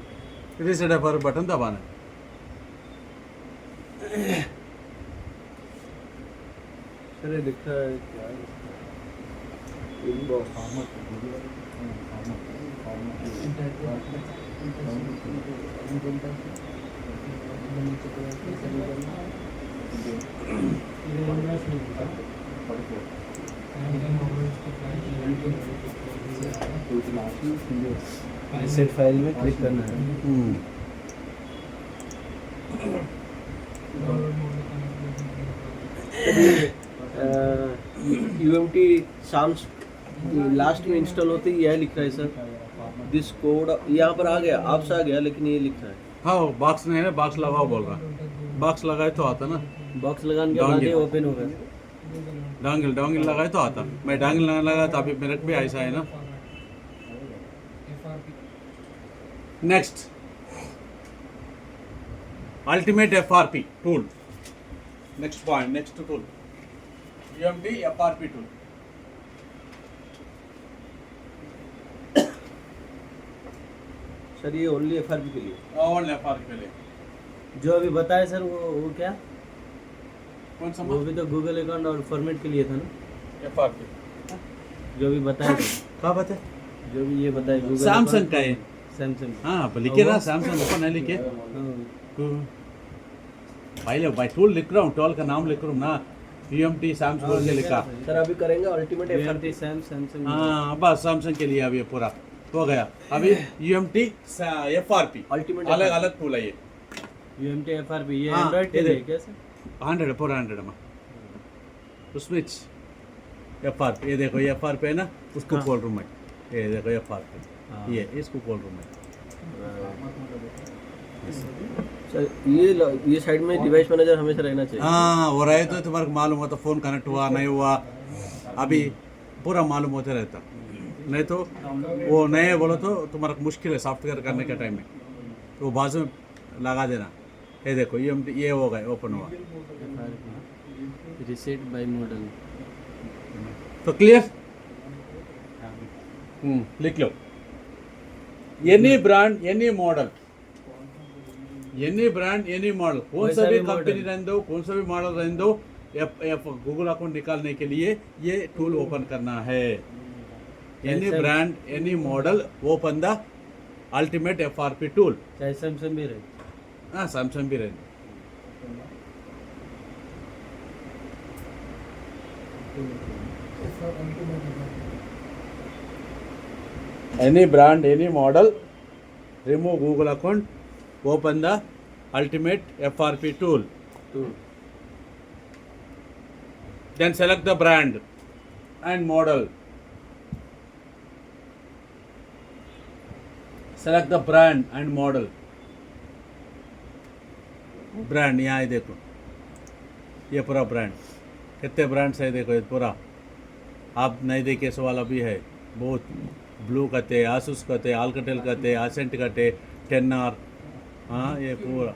रीसेट FRP बटन दबाना है। अरे लिखा है क्या इनबॉक्स सेट फाइल में क्लिक करना है। यूएमटी साम्स लास्ट में इंस्टॉल होते ही यह लिख रहा है सर, दिस कोड यहाँ पर आ गया, आपसे आ गया, लेकिन ये लिख रहा है। हाँ बॉक्स नहीं है ना, बॉक्स लगाओ बोल रहा, बॉक्स लगाए तो आता ना। बॉक्स लगाने के बाद ही ओपन होगा। डांगल डांगल लगाए तो आता, मैं डांगल ना लगा तो अभी मेरे को भी ऐसा है ना। Next ultimate FRP tool, next point, next tool UMD FRP tool. Sir ये ओनली FRP के लिए? और FRP के लिए जो अभी बताया सर वो क्या, कौन सा वो भी तो गूगल अकाउंट और फॉर्मेट के लिए था ना, FRP जो भी बताया था, क्या बात है? जो भी ये बताया गूगल सैमसंग का है। सैमसंग। हाँ अब लिखे ना सैमसंग ओपन है लिखे। भाई भाई टूल लिख रहा हूँ, टूल का नाम लिख रहा हूँ ना, UMD सैमसंग बोल के लिखा। सर अभी करेंगे अल्टीमेट FRP। सैमसंग। हाँ बस सैमसंग के लिए अभी पूरा हो गया। अभी UMD FRP अल्टीमेट अलग अलग टूल है ये। UMD FRP ये हाँ, एंड्रॉइड के ये लिए देख। क्या सर? 100 पूरा 100 में उसमें FRP, ये देखो ये FRP है ना, उसको हाँ। खोल रूम है, ये देखो FRP, हाँ। ये इसको खोल रूम है। सर ये साइड में डिवाइस मैनेजर हमेशा रहना चाहिए। हाँ वो रहे तो तुम्हारे को मालूम होता फ़ोन कनेक्ट हुआ नहीं हुआ, अभी पूरा मालूम होते रहता। नहीं तो वो नए बोलो तो तुम्हारा को मुश्किल है सॉफ्टवेयर करने के टाइम में, तो वो बाजू में लगा देना। ये देखो ये हो गए ओपन हुआ रिसेट बाय मॉडल। तो क्लियर, लिख लो any brand any model, any brand any model, कौन सा भी कंपनी रहने दो, कौन सा भी मॉडल रहने दो, गूगल अकाउंट निकालने के लिए ये टूल ओपन करना है। Any brand any model open the ultimate FRP tool. चाहे सैमसंग भी रहे। हाँ सैमसंग भी रहने। Any brand, any model, remove Google account, open the ultimate FRP tool. Then select the brand and model. Select the brand and model. Brand यहाँ है देखो, ये पूरा ब्रांड, कितने ब्रांड्स है देखो, ये पूरा आप नहीं देखे सो वाला भी है बहुत। ब्लू कहते, आसूस कहते, आलकटेल कहते, एसेंट कहते, 10R, हाँ ये पूरा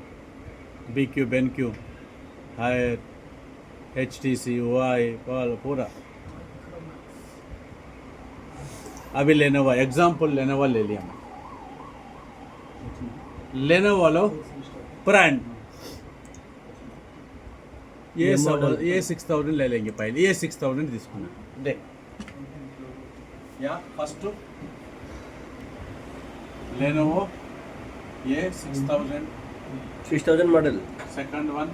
BQ, BenQ, Haier, HTC, OI पूरा। अभी लेनोवो एग्जाम्पल, लेनोवो ले लिया मैं, लेनोवो लो ब्रांड, ये 6000 ले लेंगे पहले, ये 6000 తీసుకున్నా देख या फर्स्ट लेनोवो ये 6000 मॉडल। सेकंड वन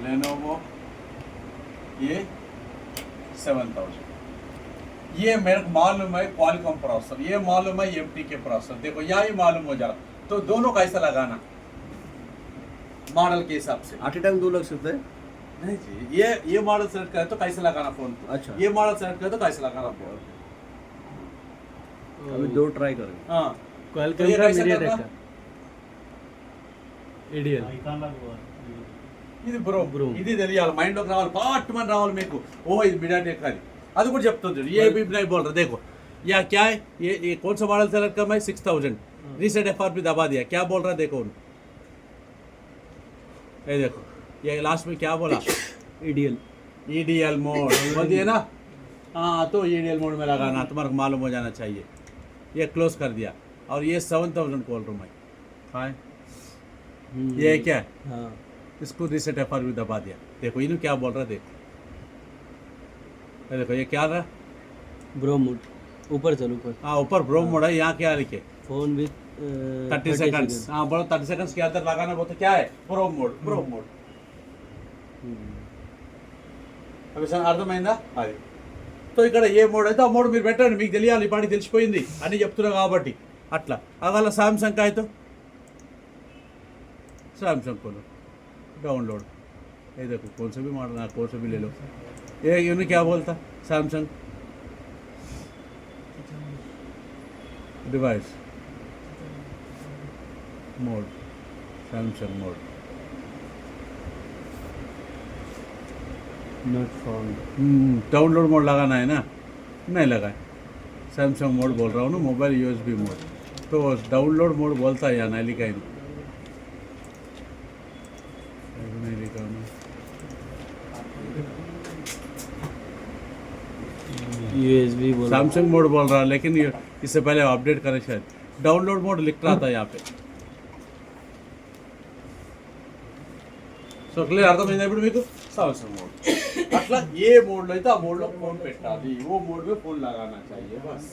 लेनोवो ये 7000। ये मेरे को मालूम है क्वालकॉम प्रोसेसर, ये मालूम है MT के प्रोसेसर, देखो यहाँ ही मालूम हो जा रहा, तो दोनों कैसा लगाना मॉडल के हिसाब से। एट ए टाइम 2 लग सकते हैं? नहीं जी, ये मॉडल सेलेक्ट करे तो कैसे लगाना फोन को, अच्छा। ये मॉडल सेलेक्ट करे तो कैसे लगाना फोन। अभी 2 ट्राई करेंगे। हाँ तो क्वालकॉम ये का कैसे मीडियाटेक करना? का ADL। ఇది బ్రో ఇది తెలియాలి, మైండ్ లోకి రావాలి, పార్ట్ మన రావాలి మీకు। ఓ ఇది మీడియాటెక్ అది కూడా చెప్తుంది, ये भी नहीं बोल रहा। देखो या क्या है, ये कौन सा मॉडल सेलेक्ट कर, मैं 6000 रीसेट FRP दबा दिया, क्या बोल रहा देखो, ये देखो ये लास्ट में क्या बोला, EDL मोड बोल दिए ना। हाँ तो EDL मोड में लगाना, तुम्हारा मालूम हो जाना चाहिए। ये क्लोज कर दिया और ये 7000 खोल रहा हूँ मैं। हाँ ये क्या है, हाँ इसको रीसेट FRP दबा दिया। देखो इन्हें क्या बोल रहा है, देखो ये देखो ये क्या रहा, ब्रो मोड ऊपर चलो ऊपर। हाँ ऊपर ब्रो मोड है, यहाँ क्या लिखे फोन विथ 30 सेकंड्स। हाँ बोलो 30 सेकंड्स के अंदर लगाना, बोलते क्या है प्रो मोड, प्रो मोड। అవి అర్థమైందా? అది సో ఇక్కడ ఏ మోడ్ అయితే ఆ మోడ్ మీరు పెట్టండి, మీకు తెలియాలి, ఈ పాటి తెలిసిపోయింది అని చెప్తున్నా కాబట్టి అట్లా। అగల సామ్సంగ్ का है तो सैमसंग खोलो, डाउनलोड, ये देखो कौन सा भी मॉडल, कौन सा भी ले लो। ये उन्हें क्या बोलता, Samsung device mode, Samsung mode, not found. Download mode लगाना है ना, नहीं लगा। सैमसंग मोड बोल रहा हूँ ना, मोबाइल USB मोड, तो डाउनलोड मोड बोलता है या नहीं लिखा है, नहीं लिखा ना। USB बोल। सैमसंग मोड बोल रहा है, लेकिन ये इससे पहले अपडेट करें शायद। डाउनलोड मोड लिख रहा था यहाँ पे। సో క్లియర్ అర్థమైందా ఇప్పుడు మీకు? సామ్సంగ్ మోడ్ అట్లా ఏ మోడ్లో అయితే ఆ మోడ్లో ఫోన్ పెట్టాలి, वो मोड में फोन लगाना चाहिए बस।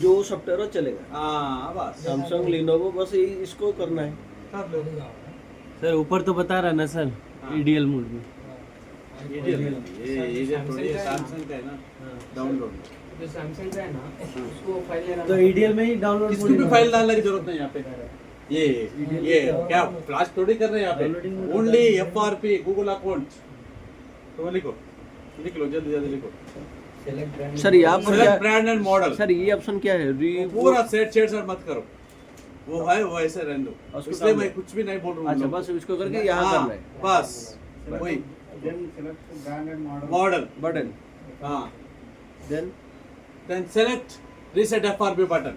जो सॉफ्टवेयर हो चलेगा। हाँ बस सैमसंग लिनोवो बस इसको करना है। कर लो। सर ऊपर तो बता रहा ना सर, हाँ। EDL मोड में। ये थोड़ी सैमसंग का है ना, डाउनलोड जो सैमसंग का है ना उसको फाइल लेना तो EDL में ही डाउनलोड किसको भी फाइल डालने की जरूरत नहीं यहाँ पे। ये क्या फ्लैश थोड़ी कर रहे हैं यहाँ Downloading पे, में ओनली FRP गूगल अकाउंट। तो लिखो लिख लो, जल्दी जल्दी लिखो। सेलेक्ट ब्रांड सर यहाँ पर क्या select brand and model. Sir ये ऑप्शन क्या है? पूरा सेट मत करो, वो है वो ऐसे रहने दो, उसको इसलिए काम मैं है। कुछ भी नहीं बोल रहा हूँ। अच्छा बस इसको करके यहाँ हाँ, करना है। बस वही मॉडल। बटन हाँ then select reset FRP button.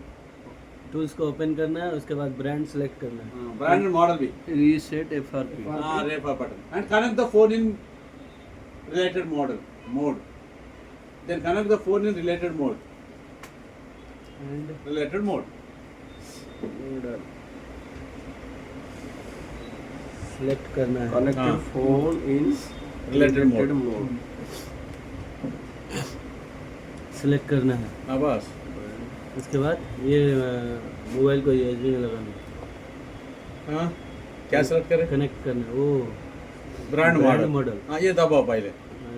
Tools को ओपन करना है, उसके बाद ब्रांड सेलेक्ट करना है। ब्रांड एंड मॉडल भी। Reset FRP। हाँ refer button and connect the phone in related model mode, then connect the phone in related mode, and related mode. Select करना है। कनेक्टेड हाँ। Phone in Related related mode. Select करना है, हाँ बस उसके बाद ये मोबाइल को USB में लगाना है, हाँ क्या सेलेक्ट करें? कनेक्ट करना है। वो ब्रांड ब्रांड मॉडल। मॉडल हाँ ये दबाओ पहले,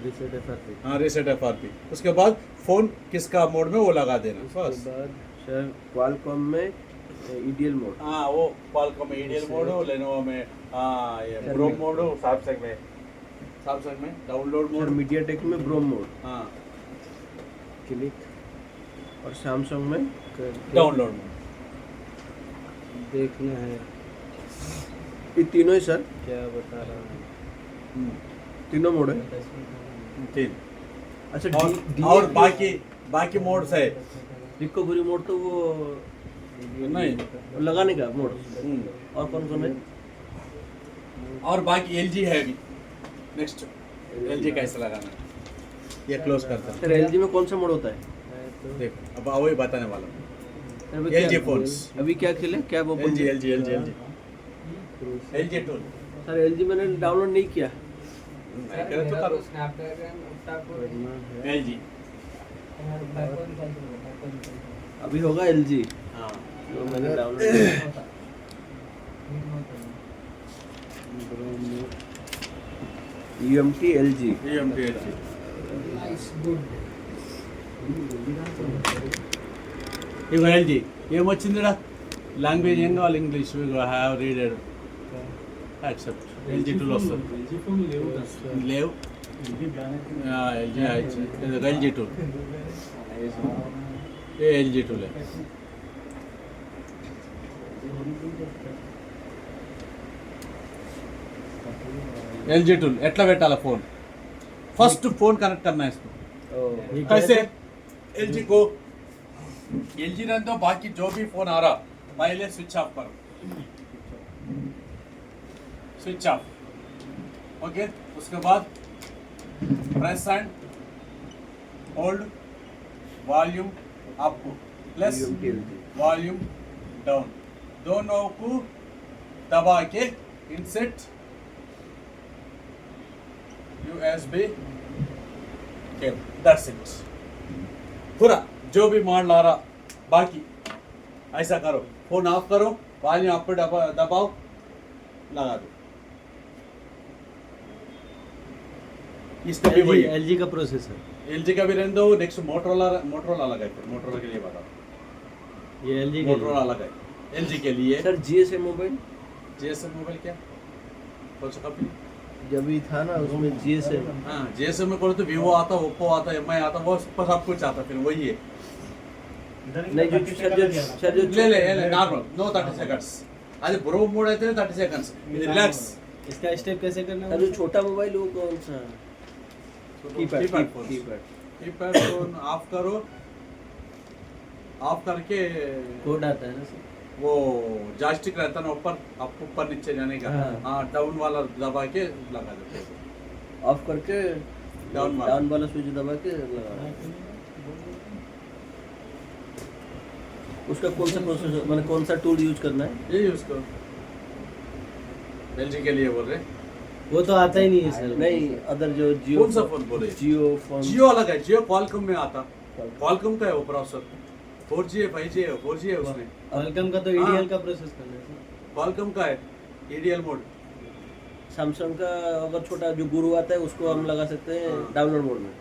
रीसेट FRP। हाँ रीसेट FRP। उसके बाद फोन किसका मोड में वो लगा देना उसके बस। बाद सर क्वालकॉम में EDL मोड। हाँ वो क्वालकॉम में EDL मोड हो, लेनोवो में हाँ ये ब्रोम मोड हो, सैमसंग में डाउनलोड सर मोड। मीडियाटेक में ब्रोम मोड हाँ क्लिक और सैमसंग में करके डाउनलोड मोड। देखना है ये तीनों ही सर, क्या बता रहा है। तीनों मोड है। तीन अच्छा और बाकी मोड्स है रिकवरी मोड तो वो नहीं। वो लगाने का मोड। और कौन कौन है? और बाकी LG है अभी नेक्स्ट। LG कैसे लगाना है ये क्लोज करता है। सर LG में कौन सा मोड होता है? देखो अब वही बताने वाला हूँ। सर, अभी LG क्या- phones। अभी क्या खेले क्या वो LG टूल सर LG मैंने डाउनलोड नहीं किया। नहीं करे तो करो। स्नैपड्रैगन LG अभी होगा LG हाँ जो मैंने डाउनलोड किया। UMT LG। EMT LG ఇగో LG ఏమొచ్చిందిడా లాంగ్వేజ్ ఏం కావాలి? English have readed accept LG tool వస్తుంది లేవు LG టూల్ ఏ LG టూలే LG टूल ఎట్లా పెట్టాలా फोन फर्स्ट फोन कनेक्ट करना है इसको कैसे LG को LG रहने दो, बाकी जो भी फोन आ रहा पहले स्विच ऑफ करो, स्विच ऑफ ओके। उसके बाद press and hold volume up plus UMT LG। Volume down, दोनों को दबा के इंसेट USB केबल, दैट्स इट। पूरा जो भी मॉडल आ रहा बाकी ऐसा करो, फोन ऑफ करो, वॉल्यूम अप दबाओ, लगा दो। इसका भी वही है। LG का प्रोसेसर, LG का भी रहने दो। नेक्स्ट मोटरोला अलग है, मोटरोला के लिए बताओ। ये LG के मोटरोला अलग है LG के लिए। Sir GSM mobile GSM mobile क्या कौन सा कंपनी? जब भी था ना उसमें GSM। हाँ GSM में करो तो वीवो आता, ओप्पो आता, MI आता, वो सब कुछ आता, फिर वही है। नहीं जो सर जो ले नॉर्मल नो 30 सेकंड्स, అది బ్రో మోడ్ అయితే 30 సెకండ్స్, ఇది రిలాక్స్। इसका स्टेप कैसे करना सर जो छोटा मोबाइल वो कौन सा? Keypad phone keypad keypad phone of करो, ऑफ करके कोड आता है ना सर? वो जॉयस्टिक रहता है ना ऊपर, आपको ऊपर नीचे जाने का, हाँ। हाँ डाउन वाला दबा के लगा देते हैं। ऑफ करके डाउन वाला। डाउन वाला स्विच दबा के लगा। उसका कौन सा प्रोसेसर मैंने कौन सा टूल यूज करना है? ये यूज करो, एलजी के लिए बोल रहे। वो तो आता ही नहीं है सर। नहीं अदर जो जियो कौन सा फोन बोले? जियो फोन जियो अलग है, जियो क्वालकॉम में आता, क्वालकॉम का है वो प्रोसेसर, 4G है 5G है 4G है उसमें, क्वालकॉम का तो हाँ। ईडीएल का प्रोसेस करना है सर। क्वालकॉम का है EDL मोड। सैमसंग का अगर छोटा जो गुरु आता है उसको हम लगा सकते हैं हाँ। डाउनलोड मोड में।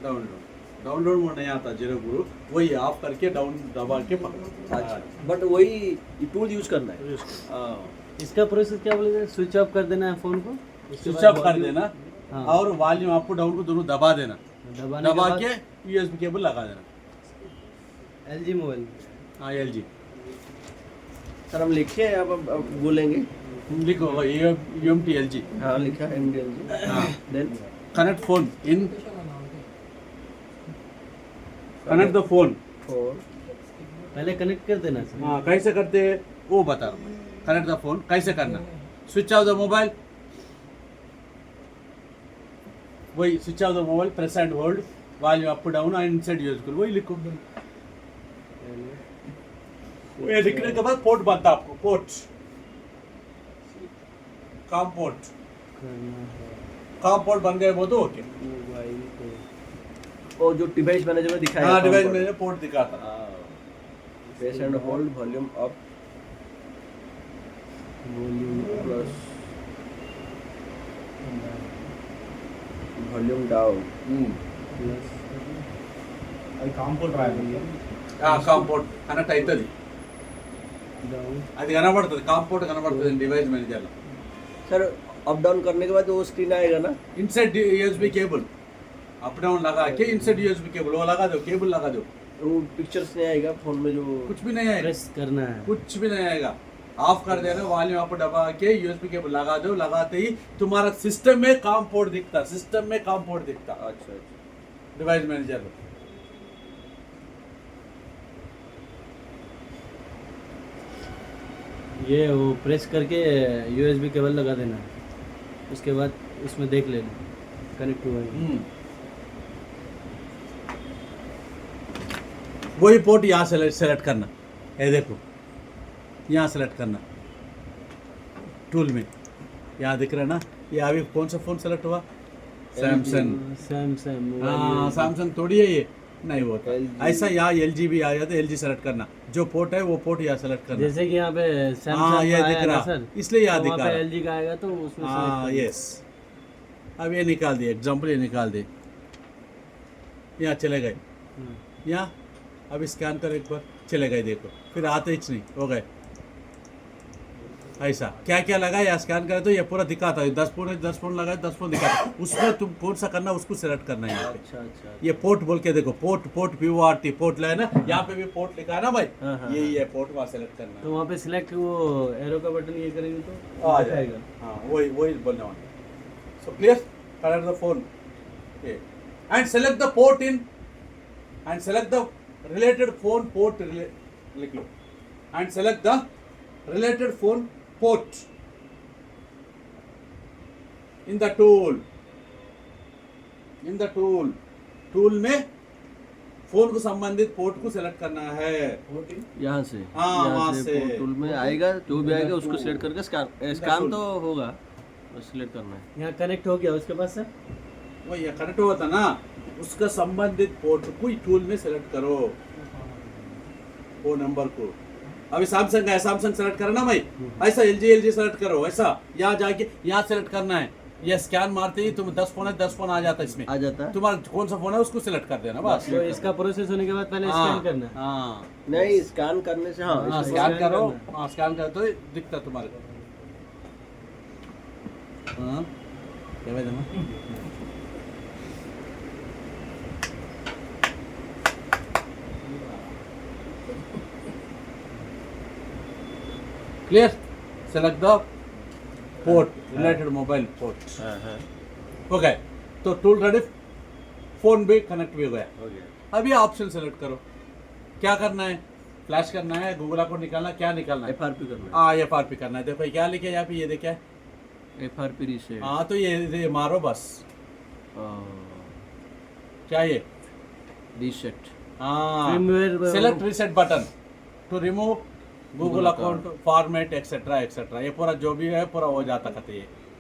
डाउनलोड मोड नहीं आता जीरो गुरु, वही ऑफ करके डाउन दबा के पकड़ो। अच्छा बट वही टूल यूज करना है। हाँ इसका प्रोसेस क्या बोलेंगे? स्विच ऑफ कर देना है फोन को, उसके स्विच बाद ऑफ कर volume- देना हाँ। और वॉल्यूम अप डाउन को दोनों दबा देना, दबाने दबा बाद के USB केबल लगा देना। एलजी मोबाइल हाँ LG सर हम लिखे हैं अब बोलेंगे। लिखो UMT LG। हाँ लिखा है MDLG। हाँ then connect phone in, connect the phone. Phone पहले कनेक्ट कर देना सर। हाँ कैसे करते हैं वो बता रहा हूँ। कनेक्ट द फोन कैसे करना, स्विच ऑफ द मोबाइल, वही switch off the mobile, press and hold, volume up down and inside use करो, वही लिखो। ये लिखने के बाद पोर्ट बनता है आपको, पोर्ट काम पोर्ट, काम पोर्ट बन गए वो तो ओके। मोबाइल को और जो डिवाइस मैनेजर में दिखाया हाँ डिवाइस में पोर्ट दिखाता। Press and hold volume up volume plus volume down. Plus అది కాంపౌండ్ రాయాలి. కాంపోర్ట్ కనెక్ట్ అవుతుంది, डाउन। అది కనబడుతుంది, కాంపోర్ట్ కనబడుతుంది డివైస్ మేనేజర్లో। सर अप डाउन करने के बाद वो स्क्रीन आएगा ना? Inside USB cable up down लगा के इनसाइड USB केबल वो लगा दो, केबल लगा दो, वो पिक्चर्स नहीं आएगा फोन में जो कुछ भी नहीं आएगा, प्रेस करना है। कुछ भी नहीं आएगा। ऑफ कर देना, वॉल्यूम अप दबा के USB केबल लगा दो, लगाते ही तुम्हारा सिस्टम में काम पोर्ट दिखता, सिस्टम में काम पोर्ट दिखता अच्छा अच्छा डिवाइस मैनेजर में। ये वो प्रेस करके USB केबल लगा देना है, उसके बाद उसमें देख लेना कनेक्ट हुआ है। वही पोर्ट यहाँ सेलेक्ट करना, ये देखो यहाँ सेलेक्ट करना टूल में, यहाँ दिख रहा है ना, ये अभी कौन सा फोन सेलेक्ट हुआ? सैमसंग। सैमसंग हाँ मोबाइल। सैमसंग थोड़ी है ये, नहीं होता LG। ऐसा। यहाँ LG भी आ जाता है, LG सेलेक्ट करना, जो पोर्ट है वो पोर्ट यहाँ सेलेक्ट करना। जैसे कि यहाँ पे हाँ सैमसंग ये का दिख आया ना रहा, सर, इसलिए यहाँ तो दिख वहाँ पे रहा। LG का आएगा तो उसमें हाँ select करना। यस, अब ये निकाल दिए, एग्जाम्पल ये निकाल दे, यहाँ चले गए, हाँ। यहाँ अब स्कैन कर एक बार, चले गए देखो, फिर आते ही नहीं हो गए। ऐसा क्या क्या लगा या स्कैन करे तो ये पूरा दिखाता है, 10 फोन लगाए 10 फोन दिखाता है, उसमें तुम कौन सा करना उसको सेलेक्ट करना है यहाँ पे। अच्छा अच्छा ये पोर्ट बोल के देखो, पोर्ट PORT पोर्ट है ना, यहाँ पे भी पोर्ट लिखा है ना भाई, हाँ, हाँ, यही है पोर्ट, वहाँ सेलेक्ट करना तो है। वहाँ पे सिलेक्ट वो एरो का बटन ये करेंगे तो आ दिखाएगा। जाएगा, हाँ वही वही बोलने वाला। So clear, connect the phone and select the port in and select the related phone port, लिख लो, and select the related phone port in the tool, tool में फोन को संबंधित पोर्ट को सेलेक्ट करना है। यहाँ से हाँ, यहाँ वहाँ से से। फोन टूल में आएगा, जो भी आएगा उसको सिलेक्ट करके स्कैन टूल। तो होगा, बस सिलेक्ट करना है। यहाँ कनेक्ट हो गया उसके बाद सर वही कनेक्ट हुआ था ना, उसका संबंधित पोर्ट को टूल में सेलेक्ट करो, वो नंबर को। अभी सैमसंग है, सैमसंग सेलेक्ट करना ना भाई, ऐसा LG सेलेक्ट करो, ऐसा यहाँ जाके यहाँ सेलेक्ट करना है, ये स्कैन मारते ही तुम 10 फोन है 10 फोन आ जाता है इसमें, आ जाता है। तुम्हारा कौन सा फोन है उसको सिलेक्ट कर देना बस। तो इसका प्रोसेस होने के बाद पहले स्कैन करना है। हाँ नहीं स्कैन करने से हाँ हाँ इसमें- स्कैन स्कैन करो, करना हाँ स्कैन करो तो दिखता तुम्हारे को। हाँ क्या भाई देना? Clear, select the port, related mobile port. हाँ हाँ ओके, तो टूल रेडी, फोन भी कनेक्ट भी हो गया। हो गया। अभी ऑप्शन सेलेक्ट करो, क्या करना है, फ्लैश करना है, गूगल अकाउंट निकालना, क्या निकालना है, FRP करना हाँ FRP करना है। देखो क्या लिखे यहाँ पे, ये देखे, है, FRP रीसेट। हाँ तो ये मारो बस, क्या ये, रीसेट। हाँ Firmware- select reset button to remove Google Google account format etcetera etcetera, ये पूरा जो भी है पूरा हो जाता कहते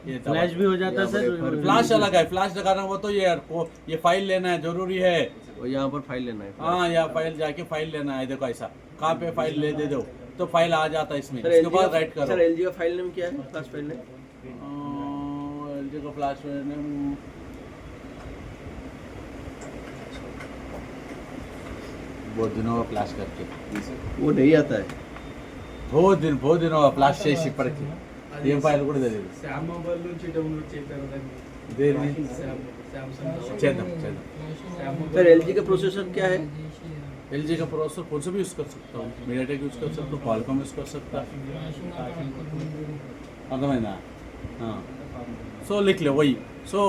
ये फ्लैश भी हो जाता है यहाँ पर सर। फ्लैश अलग है, फ्लैश लगाना वो तो ये फाइल लेना है जरूरी है। और यहाँ पर फाइल लेना है। हाँ या फाइल जाके फाइल लेना है, देखो ऐसा कहाँ पे फाइल ले दे दो तो फाइल आ जाता है इसमें। सर इसके LG बाद का, राइट करो। सर LG का फाइल नेम क्या है, फ्लैश फाइल नेम? LG का फ्लैश नेम बहुत दिनों का फ्लैश करके, वो नहीं आता है। बहुत दिनों का फ्लैश చేసి ఇప్పటికి ఏం ఫైల్ కూడా తెలియదు। శామ్ మొబైల్ నుంచి డౌన్లోడ్ చేశారు దాన్ని, దేన్ని Samsung చేద్దాం శామ్ सर మొబైల్ LG का प्रोसेसर क्या है? LG का प्रोसेसर कौन सा भी यूज़ कर सकता हूँ, मीडियाटेक यूज़ कर सकता हूँ, क्वालकॉम यूज़ कर सकता हूँ, अर्थమైందా? हाँ सो लिख लो वही। So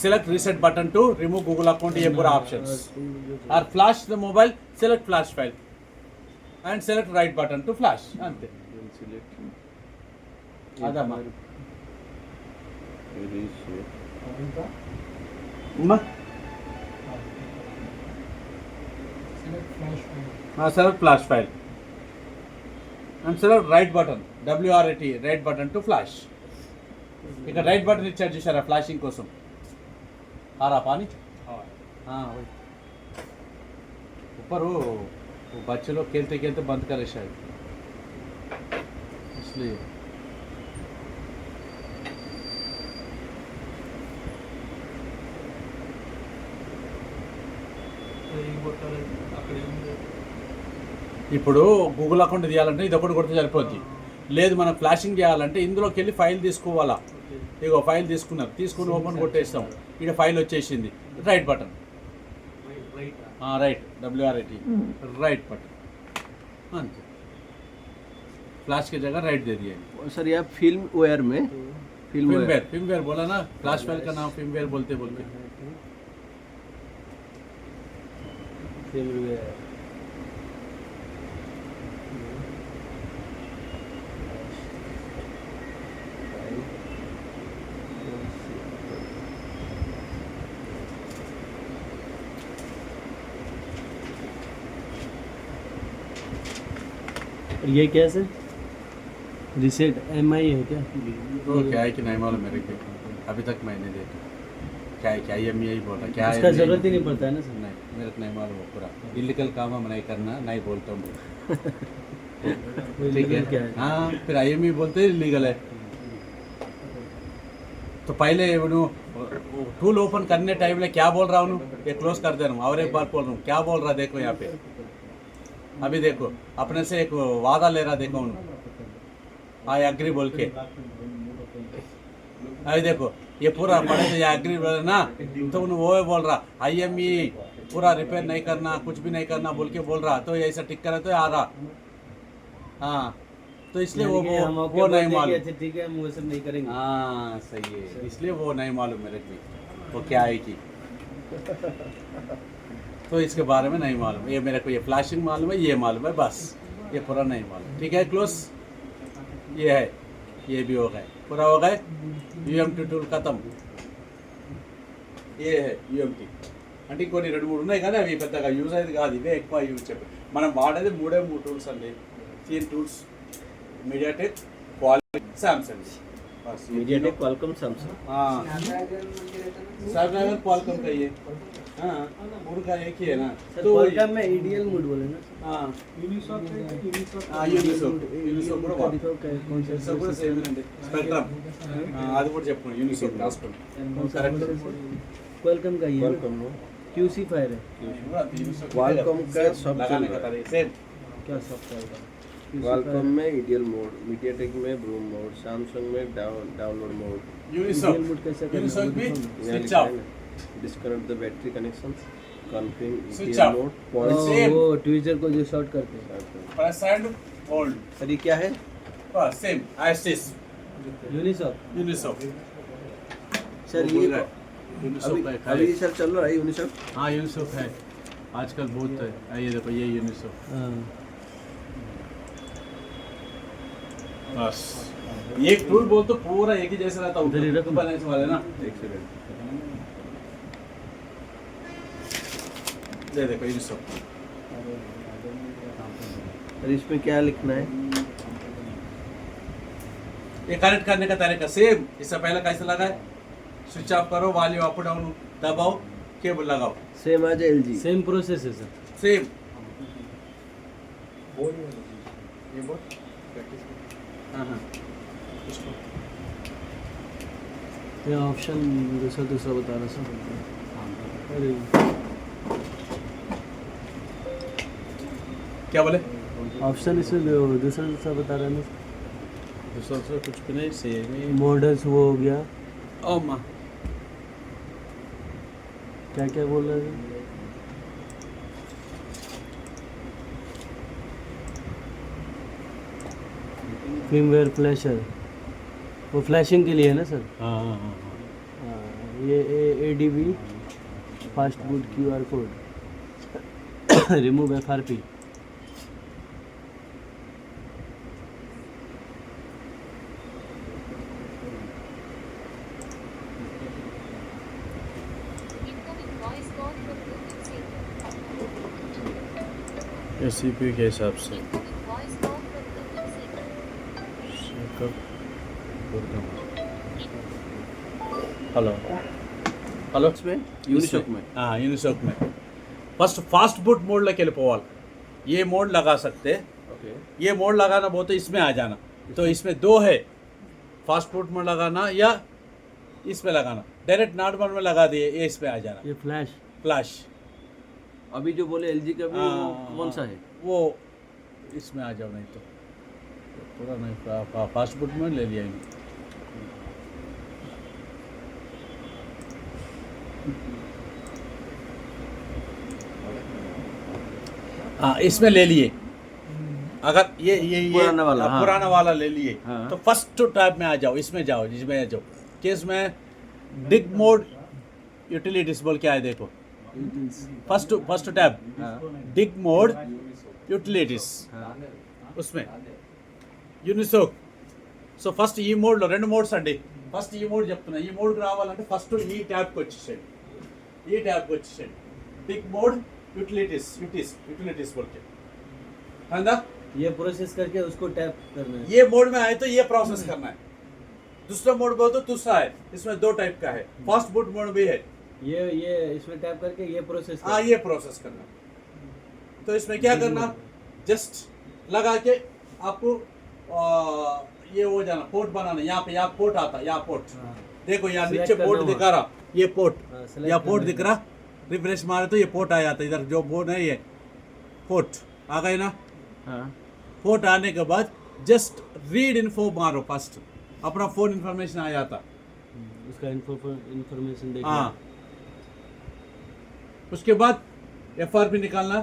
select reset button to remove Google account, ये पूरा ऑप्शंस, और flash the mobile, select flash file and select right button to flash అంతే। అదమ్మా అమ్మా select flash file and select right button WRIT right button to flash। ఇక right button ఇచ్చారు చూసారా flashing కోసం, ఆరా పానీ हाँ वही ऊपर वो बच्चे लोग खेलते खेलते बंद करे शायद, इसलिए అక్కడే ఉంది. ఇప్పుడు గూగుల్ అకౌంట్ తీయాలంటే ఇది ఒకటి కొడితే సరిపోద్ది, లేదు మనం ఫ్లాషింగ్ చేయాలంటే ఇందులోకి వెళ్ళి ఫైల్ తీసుకోవాలా। ఇగో ఫైల్ తీసుకున్నారు, తీసుకుని ఓపెన్ కొట్టేస్తాం, ఇక్కడ ఫైల్ వచ్చేసింది, right button, right WRIT right button, हाँ जी फ्लैश की जगह राइट दे दिया। सर यहाँ फिल्म वेयर में फिल्मवेयर बोला ना, फ्लैश फाइल का नाम फिल्मवेयर बोलते बोलते। और ये क्या है सर? रीसेट MI है क्या? वो क्या है कि नहीं मालूम मेरे को, अभी तक मैंने देखा क्या है, क्या IMEI बोल रहा, क्या इसका है जरूरत ही नहीं पड़ता है ना सर। नहीं, मेरे को नहीं मालूम, वो पूरा इलीगल काम हम नहीं करना, नहीं बोलता हूँ ठीक illegal क्या है। है? हाँ फिर IMEI बोलते हैं इलीगल है, तो पहले टूल ओपन करने टाइम में क्या बोल रहा हूँ, ये क्लोज कर दे रहा हूँ और एक बार बोल रहा हूँ, क्या बोल रहा देखो यहाँ पे, अभी देखो अपने से एक वादा ले रहा, देखो आई एग्री बोल के, अभी देखो ये पूरा पढ़े तो ये एग्री बोल ना, तो वो बोल रहा IMEI पूरा रिपेयर नहीं करना, कुछ भी नहीं करना बोल के बोल रहा, तो ऐसा टिक करे तो आ रहा, हाँ तो इसलिए यानी कि हम आपको वो बोल नहीं दें कि मालूम। अच्छा ठीक है, हम वो सब नहीं करेंगे। हाँ सही है, इसलिए वो नहीं मालूम मेरे को वो क्या है कि, तो इसके बारे में नहीं मालूम, ये मेरे को ये फ्लैशिंग मालूम है, ये मालूम है बस, ये पूरा नहीं मालूम। ठीक है क्लोज, ये है, ये भी हो गए, पूरा हो गए। UMT टूल खत्म, ये है UMT అంటే కొన్ని 2-3 ఉన్నాయి కానీ అవి పెద్దగా యూజ్ అయ్యేది కాదు, ఇవే ఎక్కువ యూజ్ చెప్పి మనం వాడేది 3 టూల్స్ అండి, 3 టూల్స్ మీడియాటెక్, క్వాలిటీ, సామ్సంగ్, बस ये मीडियाटेक, क्वालकॉम, सैमसंग। हाँ स्नैपड्रैगन क्वालकॉम का ये, हाँ उनका एक ही है ना, सर तो क्वालकॉम में EDL मोड बोले ना। हाँ యూనిసాక్ हाँ యూనిసోక్ కూడా వాడు, कौन सा యూనిసోక్ కూడా సేమ్ అండి, స్పెక్ట్రమ్ అది కూడా చెప్పుకున్నాను, యూనిసోక్ రాసుకోండి కరెక్ట్, क्वालकॉम का ये क्वालकॉम में QC फायर है। क्वालकॉम का सब चल लगाने का रहा है। तरीका सेम, क्या सॉफ्टवेयर? क्वालकॉम में ईडीएल मोड, मीडियाटेक में ब्रूम मोड, सैमसंग में डाउनलोड मोड। यूनिसोक मोड कैसे करना है? यूनिसोक भी यहाँ स्विच लिखा ऑफ, है ना, disconnect the battery connections, config Switch EDL off. Mode, point. Same. वो ट्विटर को जो शॉर्ट करते हैं। प्रेस एंड होल्ड, सर ये क्या है? बस same as this Unisoc. Unisoc. Sir वो ये बोल रहा है। यूनिसॉक का एक अभी है। सर चल रहा है यूनिसेफ। हाँ यूनिसॉक है आजकल बहुत है। ये देखो ये यूनिसॉक हाँ बस एक टूल बोल तो पूरा एक ही जैसा रहता इधर ही रखो। है बनाने वाले ना। एक सेकंड। ये देखो यूनिसॉक सर इसमें क्या लिखना है? ये कनेक्ट करने का तरीका सेम इससे पहले कैसे लगा है। स्विच ऑफ करो वॉल्यूम अप डाउन दबाओ केबल लगाओ सेम आज LG। सेम प्रोसेस है सर। सेम। ये बोर्ड प्रैक्टिस हाँ हाँ ये ऑप्शन दूसरा बता रहा सर। अरे क्या बोले ऑप्शन इसमें दूसरा बता रहा है ना। दूसरा कुछ भी नहीं सेम मॉडल्स वो हो गया। ओ माँ क्या क्या बोल रहे हैं? फिल्मवेयर फ्लैशर वो फ्लैशिंग के लिए है ना सर। हाँ हाँ हाँ हाँ, ये ADB fast boot QR code remove FRP। Incoming voice call from Bluetooth speaker. ये CPU के हिसाब से Incoming voice call from Bluetooth speaker. Hello hello इसमें यूनिसेफ में। हाँ यूनिसॉक में फर्स्ट फास्ट बूट मोड लेके వెళ్ళిపోవాలి। ये मोड लगा सकते ओके। ये मोड लगाना बोलते इसमें आ जाना। तो इसमें दो है फास्ट बूट मोड लगाना या इसमें लगाना। डायरेक्ट नॉर्मल में लगा दिए ये इसमें आ जाना ये फ्लैश फ्लैश। अभी जो बोले LG का भी वो हाँ, कौन सा है? वो इसमें आ जाओ नहीं तो पूरा नहीं फास्ट बूट में ले लिया इन्हें। हाँ इसमें ले लिए अगर ये पुराना वाला, हाँ। पुराना वाला ले लिए हाँ। तो फर्स्ट टैब में आ जाओ इसमें जाओ जिसमें आ जाओ केस में डिग मोड यूटिलिटीज बोल के आए देखो फर्स्ट टैब डिग मोड यूटिलिटीज उसमें యూనిసోక్ సో ఫస్ట్ ఈ మోడ్లో రెండు మోడ్స్ అండి ఫస్ట్ ఈ మోడ్ చెప్తున్నా ఈ మోడ్కి రావాలంటే ఫస్ట్ ఈ ట్యాబ్కి వచ్చేసేయండి బిగ్ మోడ్ यूटिलिटीज बोल के है ना। ये प्रोसेस करके उसको टैप करना है। ये मोड में आए तो ये प्रोसेस करना है। दूसरा मोड बोल तो दूसरा है इसमें दो टाइप का है फास्ट बूट मोड भी है। ये इसमें टैप करके ये प्रोसेस हाँ ये प्रोसेस करना तो इसमें क्या करना जस्ट लगा के आपको ये हो जाना पोर्ट बनाना। यहाँ पे यहाँ पोर्ट आता यहाँ पोर्ट देखो यहाँ Select नीचे पोर्ट करना दिखा रहा ये पोर्ट हाँ, select यहाँ पोर्ट करना दिख रहा रिफ्रेश मारे तो ये पोर्ट आ जाता इधर जो बोर्ड है ये पोर्ट आ गए ना। हाँ। पोर्ट आने के बाद जस्ट रीड इन्फो मारो फर्स्ट अपना फोन इन्फॉर्मेशन आ जाता। उसका इन्फॉर्मेशन देखना। हाँ उसके बाद FRP निकालना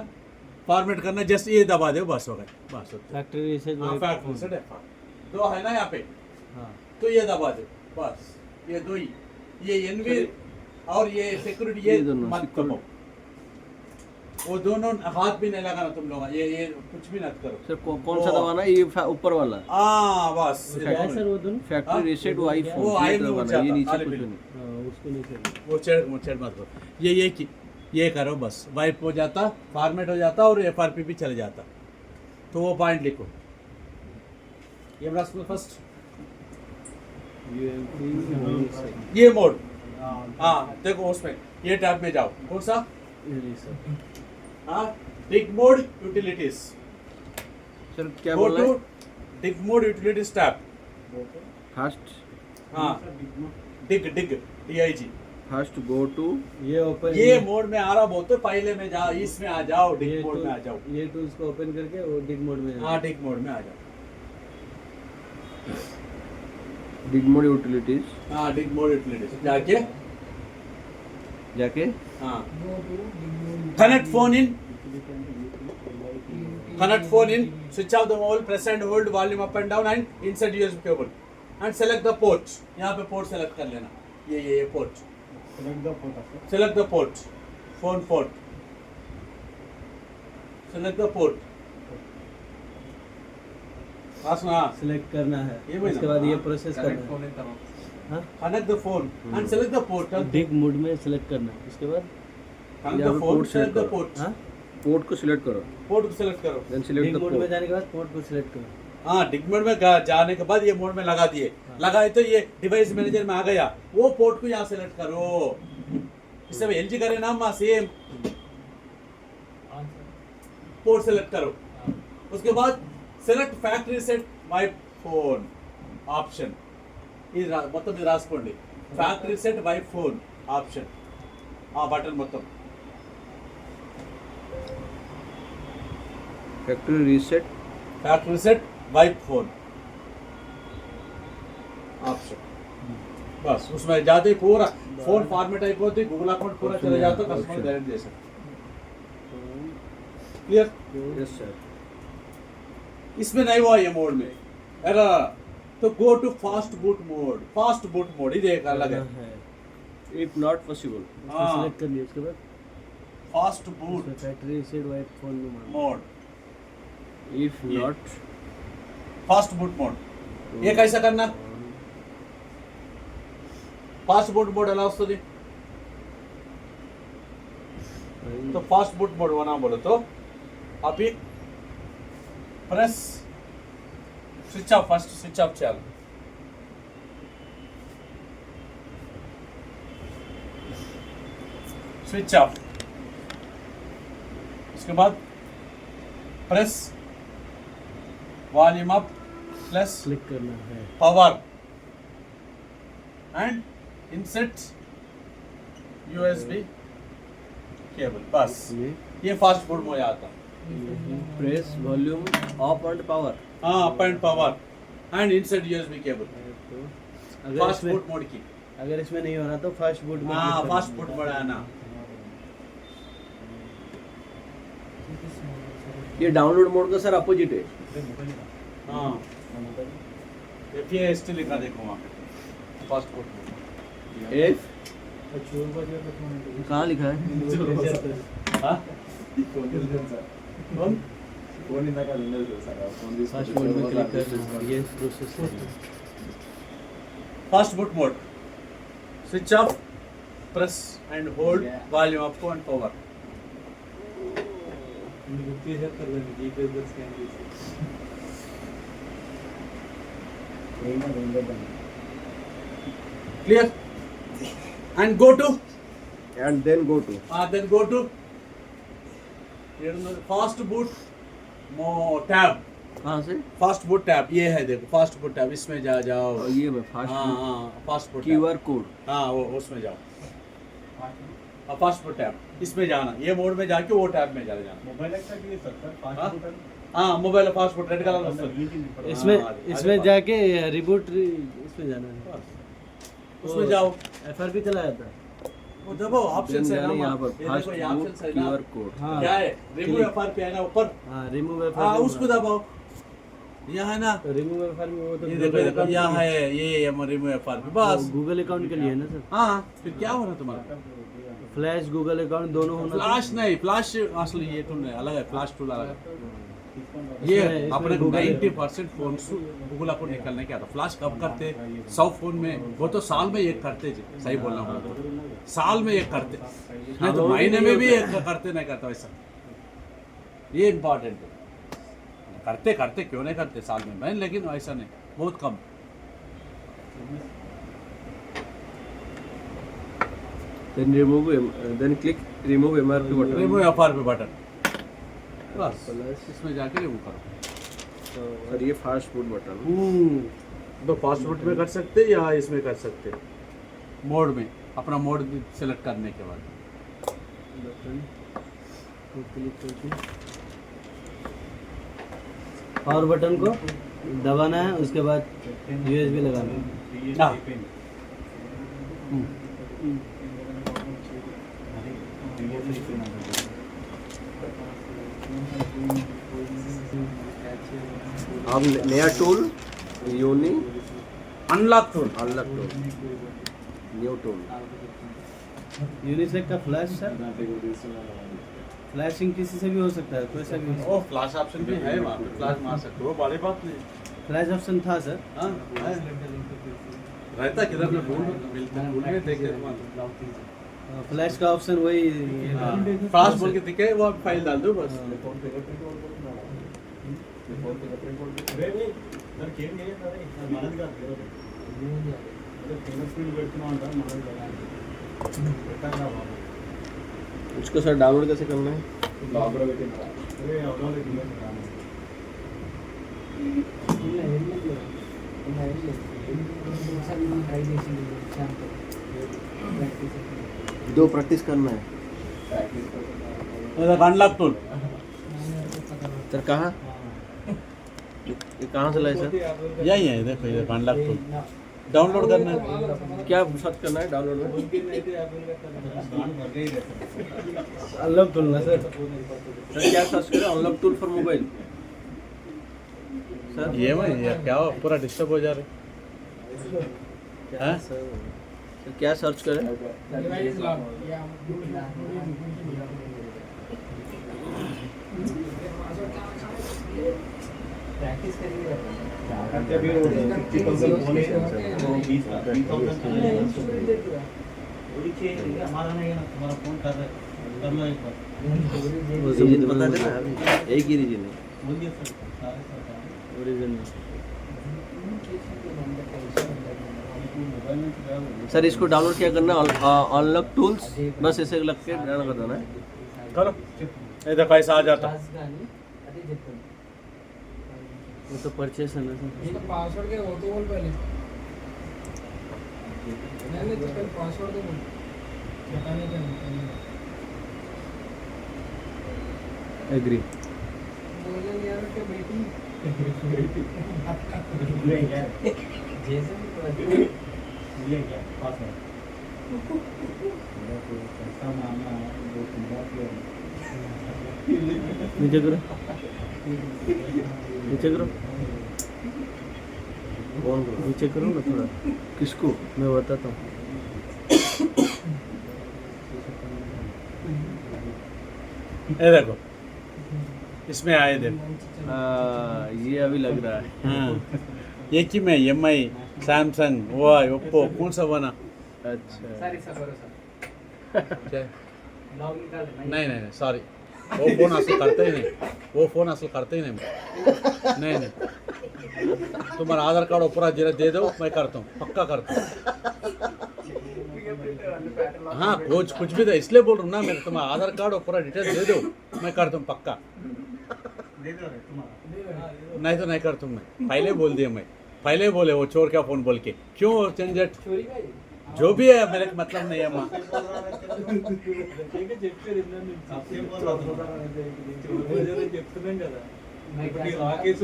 फॉर्मेट करना जस्ट ये दबा दो बस हो गए बस होता है। फैक्ट्री रीसेट हाँ, फैक्ट्री रीसेट FRP दो है ना यहाँ पे हाँ तो ये दबा दो बस ये दो ही ये एनवी और ये सिक्योरिटी ये ये दोनों, मत security। दबाओ वो दोनों हाथ भी नहीं लगाना तुम लोग ये कुछ भी मत करो। सर कौन सा दबाना है? ये ऊपर वाला हाँ बस ये क्या है दोनों। सर वो दोनों? फैक्ट्री हाँ? रीसेट वो आईफोन वो ये आई में दबाना ऊंचा है, ये था, नीचे आले कुछ बिल। नहीं। हाँ, उसको नहीं करना। वो छेड़ मत करो ये करो बस वाइप हो जाता फॉर्मेट हो जाता और FRP भी चले जाता। तो वो पॉइंट लिखो ये बड़ा फर्स्ट ये मोड हाँ देखो उसमें ये टैब में जाओ कौन सा हाँ डिग मोड यूटिलिटीज सर क्या गो बोल रहे टू हैं? डिग मोड यूटिलिटीज टैब फर्स्ट हाँ डिग DIG फर्स्ट गो टू ये ओपन ये मोड में आ रहा बोलते पहले में जाओ इसमें आ जाओ डिग मोड में आ जाओ। ये टूल्स को ओपन करके वो डिग मोड में हाँ डिग मोड में आ जाओ। डिग मोड यूटिलिटीज हाँ डिग मोड यूटिलिटीज जाके हाँ connect phone in switch off the mobile press and hold volume up and down and insert USB cable and select the port। यहाँ पे पोर्ट सेलेक्ट कर लेना ये port select the port, phone port, select the port. Asna, select करना है ये वही उसके ना? बाद ये हाँ। प्रोसेस कनेक्ट करना फोन है इन करो हाँ connect the phone and select the port. Dig mode में सिलेक्ट करना है उसके बाद Connect यहाँ the पे phone, port select the select port. हाँ पोर्ट को सिलेक्ट करो, Port को select करो. Then select dig the mode में पोर्ट। जाने के बाद पोर्ट को सिलेक्ट करो हाँ, डिग मोड में जाने के बाद ये मोड में लगा दिए, लगाए तो ये डिवाइस मैनेजर में आ गया, वो पोर्ट को यहाँ सेलेक्ट करो। इससे एलजी करे ना माँ सेम पोर्ट सेलेक्ट करो। उसके बाद select factory set my phone option ఇది మొత్తం ఇది రాసుకోండి, factory set my phone option, ఆ బటన్ మొత్తం factory reset factory set wipe phone option, बस उसमें जाते ही पूरा फोन फॉर्मेट అయిపోతే गूगल अकाउंट पूरा चले जाता है, कस्टमर डायरेक्ट दे सकते। क्लियर? Yes sir. इसमें नहीं हुआ ये मोड में एरर, तो go to fast boot mode. Fast boot mode ये एक अलग है, इफ नॉट पॉसिबल हाँ। सिलेक्ट कर लिया उसके बाद fast boot factory set wipe phone में मारना मोड, इफ ये। नॉट फास्ट बूट मोड ये कैसा करना? फास्ट बूट मोड ఎలా వస్తుంది? तो फास्ट बूट मोड होना बोलो तो अभी press switch off, first switch off चल, स्विच ऑफ। उसके बाद press volume up plus click करना है power and insert USB cable, बस ये फास्ट फूड में आता। Press volume up and power. हाँ, up and power and insert USB cable, अगर फास्ट इसमें फूड मोड की। अगर इसमें नहीं हो रहा तो फास्ट बूट में हाँ, click करना फास्ट है। फूड मोड आना। ये डाउनलोड मोड का सर अपोजिट है। हाँ, FAST लिखा देखो वहाँ पे, फास्ट फूड मोड। एफ कहाँ लिखा है? हाँ? कौन? फास्ट बूट में क्लिक करना है ये process fast boot mode, switch off, press and hold volume up and power. Clear? And go to and then go to then go to fast boot tab, कहाँ से? फास्ट बूट टैब ये है, देखो fast boot tab, इसमें जाओ। और ये मैं हाँ फास्ट हाँ, फास्ट बूट QR कोड। हाँ, वो उसमें जाओ, फास्ट फूड टैब, इसमें जाना, ये मोड में जाके वो टैब में चले जाना। हाँ, mobile fast food red colour वस्तु इसमें हाँ, इसमें अरे जाके रिबूट इसमें जाना है उसमें जाओ, FRP चला जाता है वो दबाओ ऑप्शन Then है जाने ना, यहाँ पर ये फास्ट देखो ये ऑप्शन है ना, QR कोड। हाँ क्या है? Remove Click। एफआरपी है ना ऊपर, हाँ रिमूव हाँ FRP उसको दबाओ, यहाँ है ना, तो रिमूव FRP वो तो ये देखो ये देखो यहाँ है, ये रिमूव एफआरपी, बस। गूगल अकाउंट के लिए है ना सर हाँ, फिर क्या हो रहा है तुम्हारा? फ्लैश गूगल अकाउंट दोनों होना फ्लैश नहीं, फ्लैश असली ये टूल अलग है, फ्लैश टूल अलग है। ये इसमें अपने Google- 90% फोन से गूगल अकाउंट निकलने क्या था, फ्लैश कब करते? 100 फोन में, वो तो साल में एक करते जी, सही बोलना होगा तो साल में एक करते, नहीं तो महीने में भी एक करते, नहीं करता वैसा, ये इम्पोर्टेंट है। करते करते क्यों नहीं करते साल में, लेकिन ऐसा नहीं, बहुत कम। then click remove MRP button। Remove FRP button, बस इसमें जाके रिमूव करो। और ये फास्ट फूड बटन। तो फास्ट फूड में कर सकते या इसमें कर सकते, मोड में, अपना मोड सेलेक्ट करने के बाद बटन को क्लिक करके पावर बटन को दबाना है, उसके बाद USB लगाना है। हाँ। अब नया tool uni unlock tool, unlock tool new tool Unisoc का फ्लैश सर, फ्लैशिंग किसी से भी हो सकता है, कोई सा भी ओ फ्लैश ऑप्शन भी है वहाँ पे, फ्लैश मार सकते हो, बड़ी बात नहीं। फ्लैश ऑप्शन था सर। हाँ है। रहता किधर में ढूंढ मिलता है, ढूंढ के देखे फ्लैश का ऑप्शन वही फ्लैश बोल के दिखे वो फाइल डाल दो बस। उसको सर डाउनलोड कैसे करना है? दो प्रैक्टिस करना है अनलॉक टूल सर। कहाँ ये कहाँ से लाए सर? यही है, देखो ये अनलॉक टूल डाउनलोड करना है। क्या सर्च करना है डाउनलोड में? अनलॉक टूल ना सर। सर क्या सर्च करें? Unlock tool for mobile sir. ये क्या हो, पूरा डिस्टर्ब हो जा रहे हैं। सर क्या सर्च करें? प्रैक्टिस करिए। वो सब तो बता देना अभी, एक ही रीजन है। ओरिजिन सर इसको डाउनलोड क्या करना है? अनलॉक टूल्स बस ऐसे लग के डाउनलोड कर देना है। करो ये देखो ऐसा आ जाता। वो तो परचेस है ना सर। पासवर्ड क्या वो तो बोल पहले। नहीं तो पहले पासवर्ड तो बोल। बताने क्या एग्री। बोले यार के बेटी जैसे भी ये क्या पासवर्ड नीचे करो, नीचे करो, नीचे करो ना थोड़ा। किसको? मैं बताता हूँ। ये देखो इसमें आए देखो। ये अभी लग रहा है। हाँ एक ही में MI सैमसंग वाई ओप्पो कौन सा बना? अच्छा सारी सब करो सर क्या? लॉग निकाल नहीं सॉरी, वो फोन असल करते ही नहीं, वो फोन असल करते ही नहीं। नहीं तुम्हारा आधार कार्ड पूरा जरा दे दो, मैं करता हूँ, पक्का करता हूँ। हाँ कुछ भी था, इसलिए बोल रहा हूँ ना मैं, तुम्हारा आधार कार्ड और पूरा डिटेल दे दो, मैं करता हूँ पक्का। नहीं तो नहीं करता हूँ मैं, पहले बोल दिया मैं, पहले बोले वो चोर क्या फोन बोल के, क्यों झंझट? चोरी भाई जो भी है मेरे को मतलब नहीं है माँ। చెప్తున్నాం కదా రాకేష్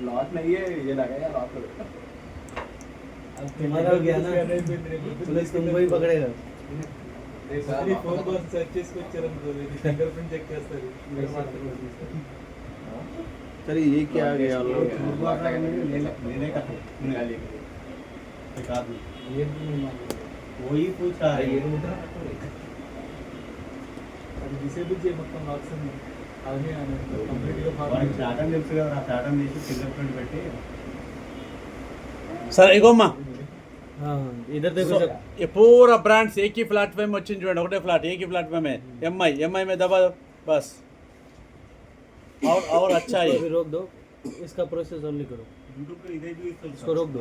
लॉक नहीं है ये लगाया लॉक तुम्हारा हो गया ना, पुलिस तुमको ही पकड़ेगा। ఫోన్ బాక్స్ సెర్చ్ చేసుకొచ్చారు ఫింగర్ ప్రింట్ చెక్ చేస్తారు सर ये क्या आ गया? वही पूछ रहा है। అది డిసేబుల్ చేయ మొత్తం లాక్స్ అన్ని అవన్నీ కంప్లీట్గా ప్యాటర్న్ తెలుసు కదా, ఆ ప్యాటర్న్ వేసి ఫింగర్ ప్రింట్ పెట్టి। సరే ఇగో అమ్మా, इधर देखो सर। ये पूरा ब्रांड्स एक ही प्लेटफॉर्म వచ్చింది చూడండి, ఒకటే ఫ్లాట్ एक ही प्लेटफॉर्म है। MI में दबा दो बस, और अच्छा है। अभी रोक दो, इसका प्रोसेस ओनली करो, इसको रोक दो।